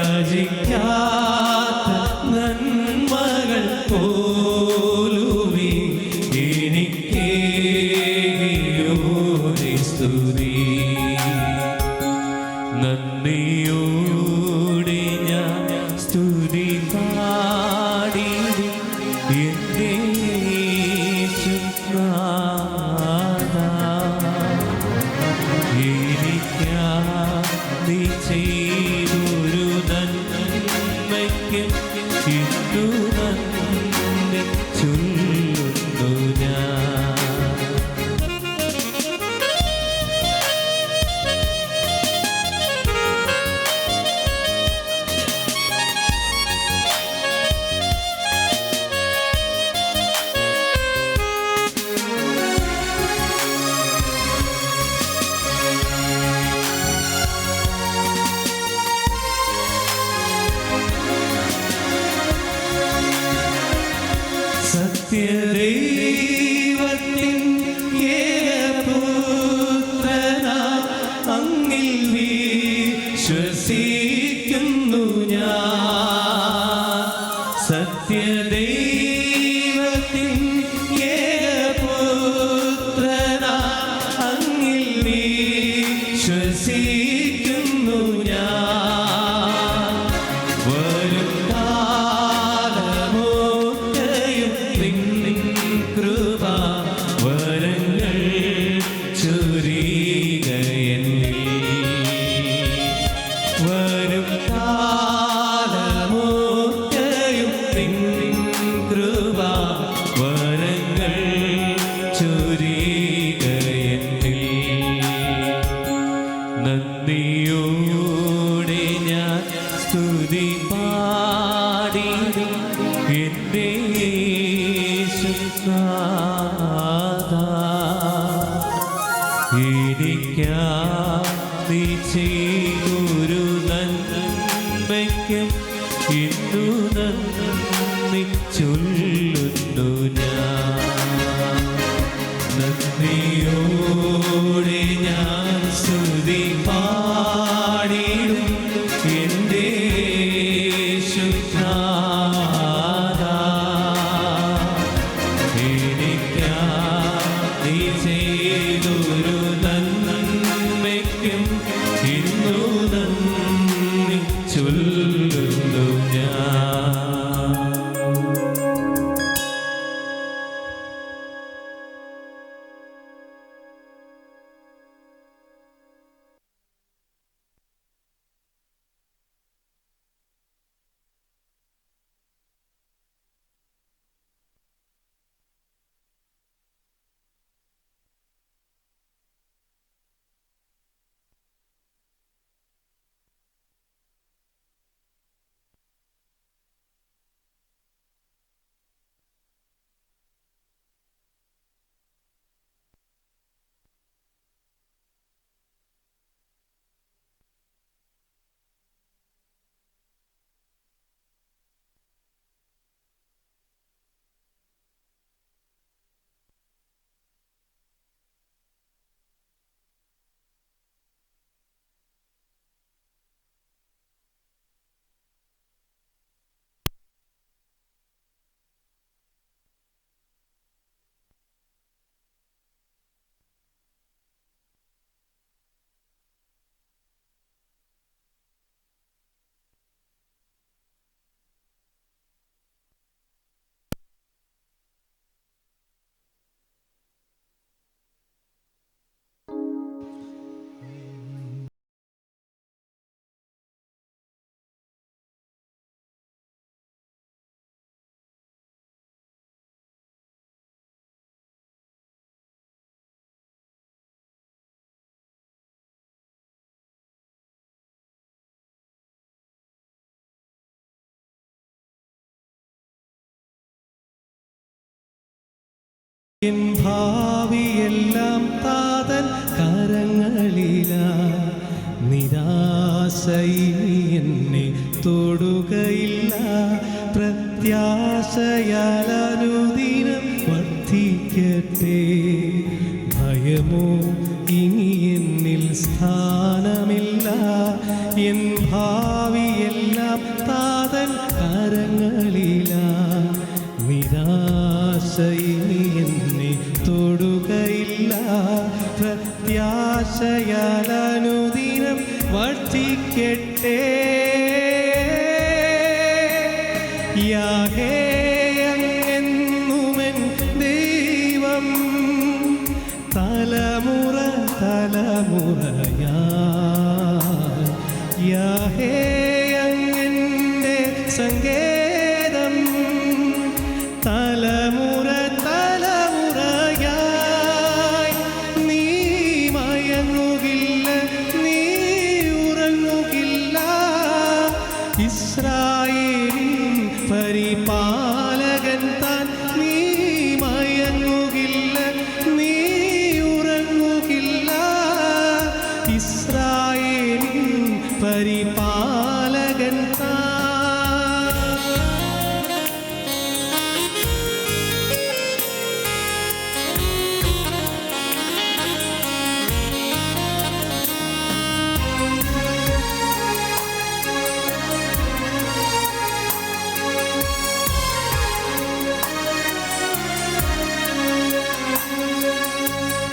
യാചിക്കാത്ത നന്മകൾ പോലുമേ എനിക്കേകിയോനെ സ്തുതി. നന്ദിയോടെ ഞാൻ സ്തുതി പാടിടും എൻ്റെ യേശുനാഥാ. എനിക്കായി ചെയ്തൊരു നന്മയ്ക്ക് ഇന്നു നന്ദി ചൊല്ലുന്നു ഞാൻ. സത്യദൈവത്തിൻ ഏകപുത്രനാം അങ്ങിൽ വിശ്വസിക്കുന്നു ഞാൻ. സത്യദൈവത്തിൻ ഏകപുത്രനാം അങ്ങിൽ വിശ്വസിക്കുന്നു ഞാൻ. വരും കാലമൊക്കെയും നിൻ കൃപ വരങ്ങൾ ചൊരിയുക എന്നിൽ. വരും കാലമൊക്കെയും നിൻ കൃപ വരങ്ങൾ ചൊരിയുക എന്നിൽ. നന്ദിയോടെ ഞാൻ സ്തുതി പാടിടും എൻ്റെ യേശുനാഥാ. എനിക്കായി ചെയ്തൊരു നന്മയ്ക്കും ഇന്നു നന്ദി ചൊല്ലുന്നു ഞാൻ. നന്ദിയോടെ ഞാൻ സ്തുതി പാടിടും എൻ്റെ യേശുനാഥാ. എനിക്കായി ചെയ്തൊരു നന്മയ്ക്കും ഇന്നു നന്ദി ചൊല്ലുന്നു ഞാൻ. എൻ ഭാവിയെല്ലാം താതൻ കരങ്ങളില നിരാശയിൽ എന്നെ തൊടുകയില്ല പ്രത്യാശയാൽ അനുദിനം വർദ്ധിക്കട്ടെ ഭയമോ ഇനി എന്നിൽ സ്ഥാനമില്ല എൻ ഭാവിയെല്ലാം താതൻ കരങ്ങളിലാ. നിരാശയിനി എന്നെ തൊടുകയില്ല. പ്രത്യാശയാൽ അനുദിനം വർദ്ധിക്കട്ടെ. യാഹേ അങ്ങെന്നുമെൻ ദൈവം തലമുറ തലമുറയാ. യാഹേ അങ്ങെൻ്റെ സങ്കേതം തലമുറ തലമുറയായി. നീ മയങ്ങുകില്ല, നീ ഉറങ്ങുകില്ല. ഇസ്രായേലിൻ പരിപാലകൻ താൻ. നീ മയങ്ങുകില്ല, നീ ഉറങ്ങുകില്ല. ഇസ്രായേലിൻ പരിപാലകൻ താൻ.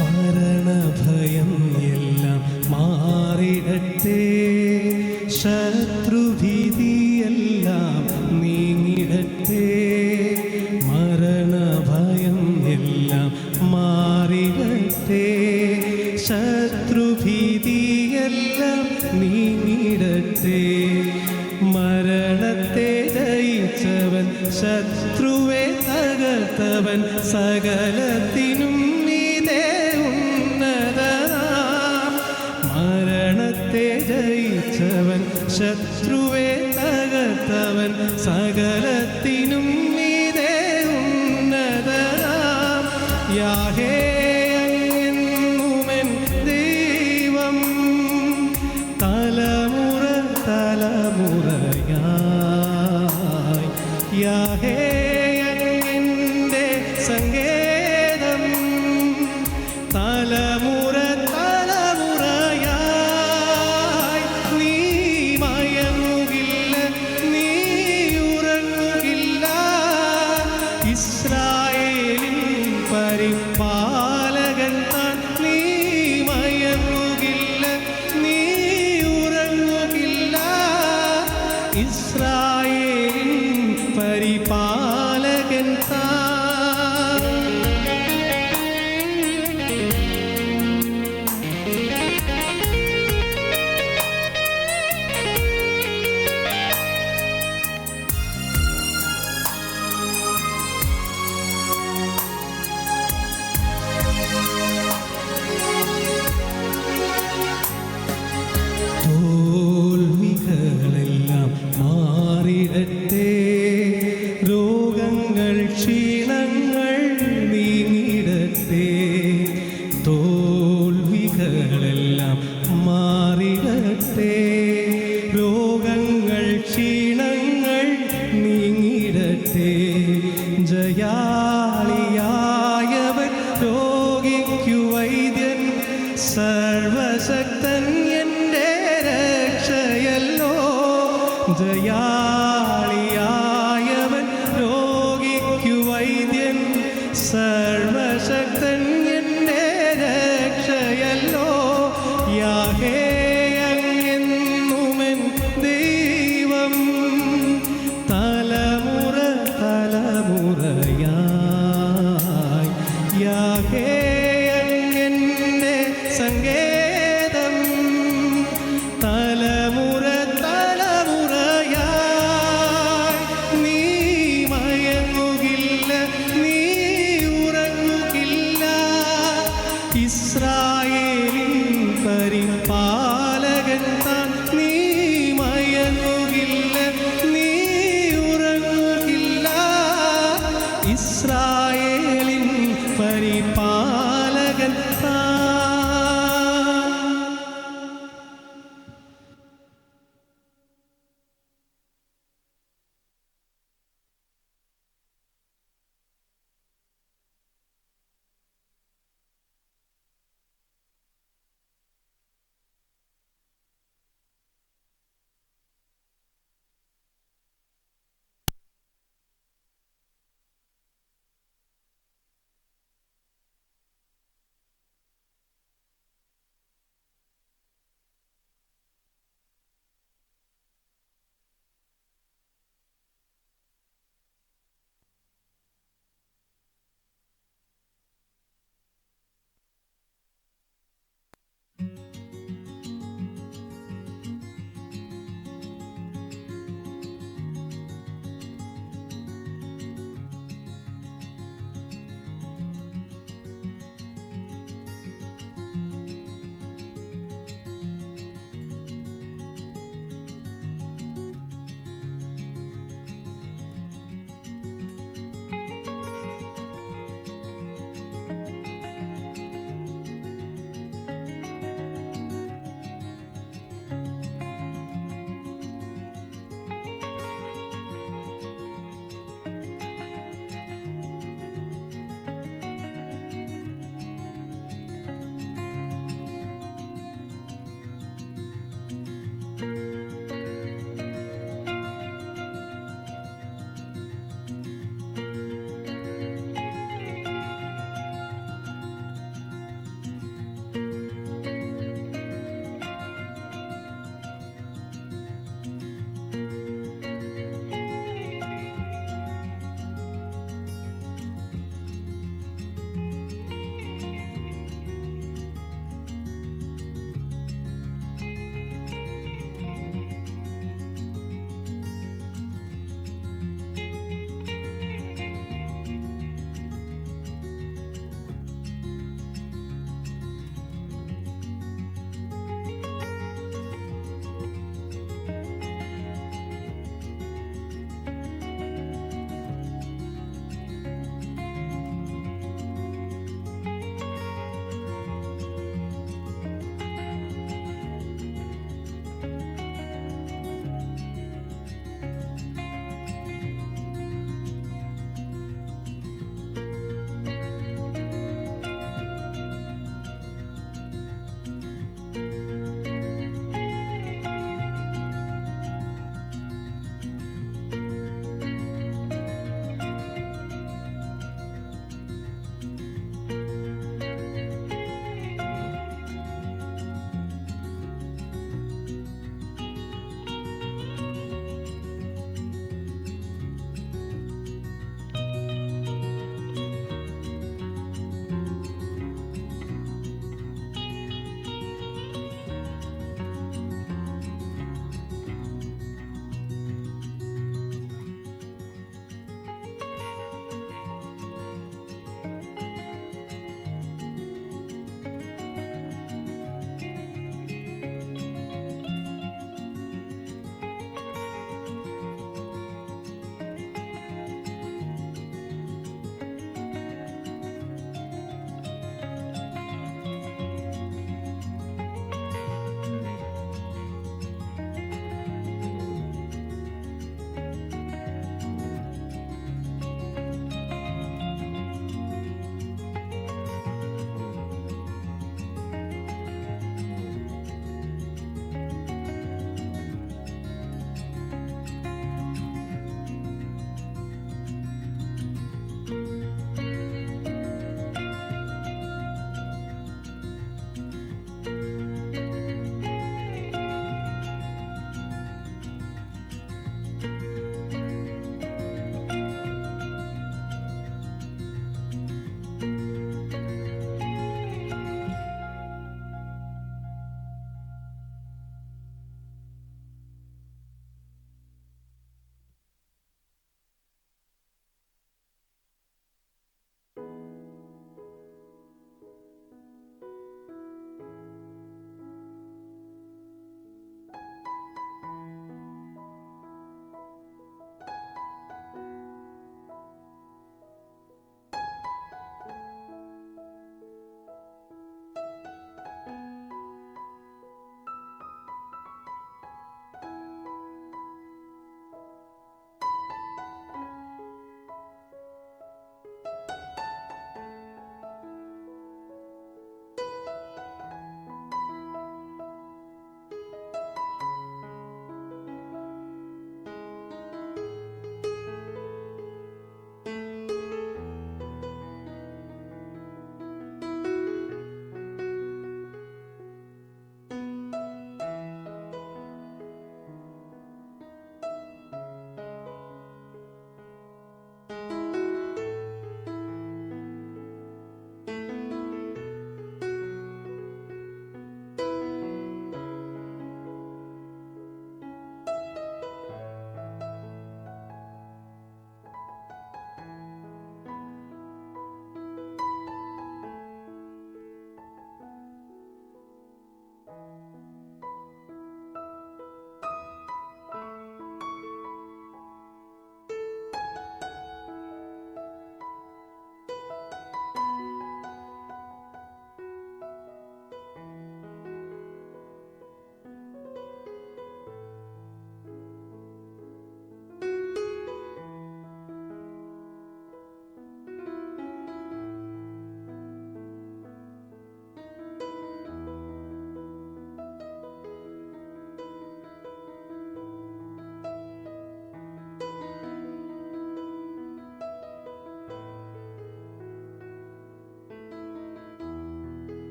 മരണഭയം എല്ലാം മാറിടട്ടെ. ശത്രുഭീതിയെല്ലാം നീങ്ങിടട്ടെ. മരണഭയം എല്ലാം മാറിടട്ടെ. ശത്രുഭീതിയെല്ലാം നീങ്ങിടട്ടെ. മരണത്തെ ജയിച്ചവൻ, ശത്രുവെ തകർത്തവൻ, സകലത്തിനും മീതെ ഉന്നതനാം. മരണത്തെ ജയിച്ചവൻ, ശത്രുവെ തകർത്തവൻ, സകലത്തിനും മീതെ ഉന്നതനാം. യാഹേ അങ്ങെന്നുമെൻ ദൈവം തലമുറ തലമുറയായി. യാഹേ അങ്ങെൻ്റെ സങ്കേതം തലമുറ തലമുറയായി. നീ മയങ്ങുകില്ല, നീ ഉറങ്ങുകില്ല. ഇസ്രായേലിൻ പരിപാലകൻ താൻ. നീ മയങ്ങുകില്ല, നീ ഉറങ്ങുകില്ല. ഇസ്രായേലിൻ പരിപാലകൻ താൻ. തോൽവികളെല്ലാം മാറിടട്ടെ. രോഗങ്ങൾ ക്ഷീണങ്ങൾ നീങ്ങിടട്ടെ. തോൽവികളെല്ലാം മാറിടട്ടെ. രോഗങ്ങൾ ക്ഷീണങ്ങൾ നീങ്ങിടട്ടെ. ജയാളിയായവൻ രോഗിക്കു വൈദ്യൻ, സർവശക്തൻ എൻ്റെ രക്ഷയല്ലോ. ജയാളിയായവൻ രോഗിക്കു വൈദ്യൻ, സർവശക്തൻ എൻ്റെ രക്ഷയല്ലോ. യാഹേ അങ്ങെന്നുമെൻ ദൈവം തലമുറ തലമുറയായി. യാഹേ അങ്ങെൻ്റെ സങ്കേതം തലമുറ തലമുറയായി.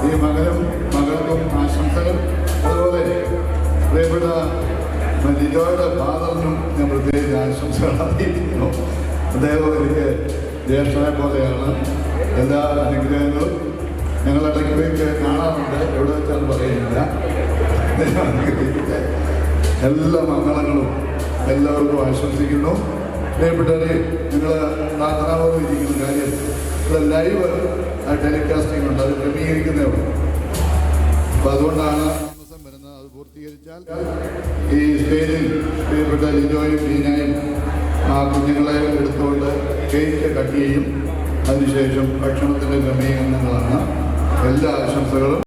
ഈ മകനും മകൾക്കും ആശംസകൾ. അതുപോലെ പ്രിയപ്പെട്ട ലിജോയുടെ ഫാദറിനും ഞാൻ പ്രത്യേകിച്ച് ആശംസകൾ അറിയിക്കുന്നു. അദ്ദേഹം എനിക്ക് ജ്യേഷ്ഠനെ പോലെയാണ്. എല്ലാ അനുഗ്രഹങ്ങളും ഞങ്ങളിടയ്ക്ക് പോയി കാണാറുണ്ട്, എവിടെ വെച്ചാൽ പറയുന്നില്ല. എല്ലാ മംഗളങ്ങളും എല്ലാവർക്കും ആശംസിക്കുന്നു. പ്രിയപ്പെട്ടവരെ, നിങ്ങൾ പ്രാർത്ഥനാപൂർവ്വം ഇരിക്കുന്ന കാര്യം ഇവിടെ ലൈവ് ടെലികാസ്റ്റിംഗ് ഉണ്ട്, അത് ക്രമീകരിക്കുന്നേ ഉള്ളൂ. അപ്പോൾ അതുകൊണ്ടാണ് താമസം വരുന്നത്. അത് പൂർത്തീകരിച്ചാൽ ഈ സ്റ്റേജിൽ പ്രിയപ്പെട്ട ലിജോയും ബീനായും ആ കുഞ്ഞുങ്ങളെ എടുത്തുകൊണ്ട് കേക്ക് കട്ട് ചെയ്യും. അതിനുശേഷം ഭക്ഷണത്തിൻ്റെ ക്രമീകരണങ്ങളാണ്. എല്ലാ ആശംസകളും.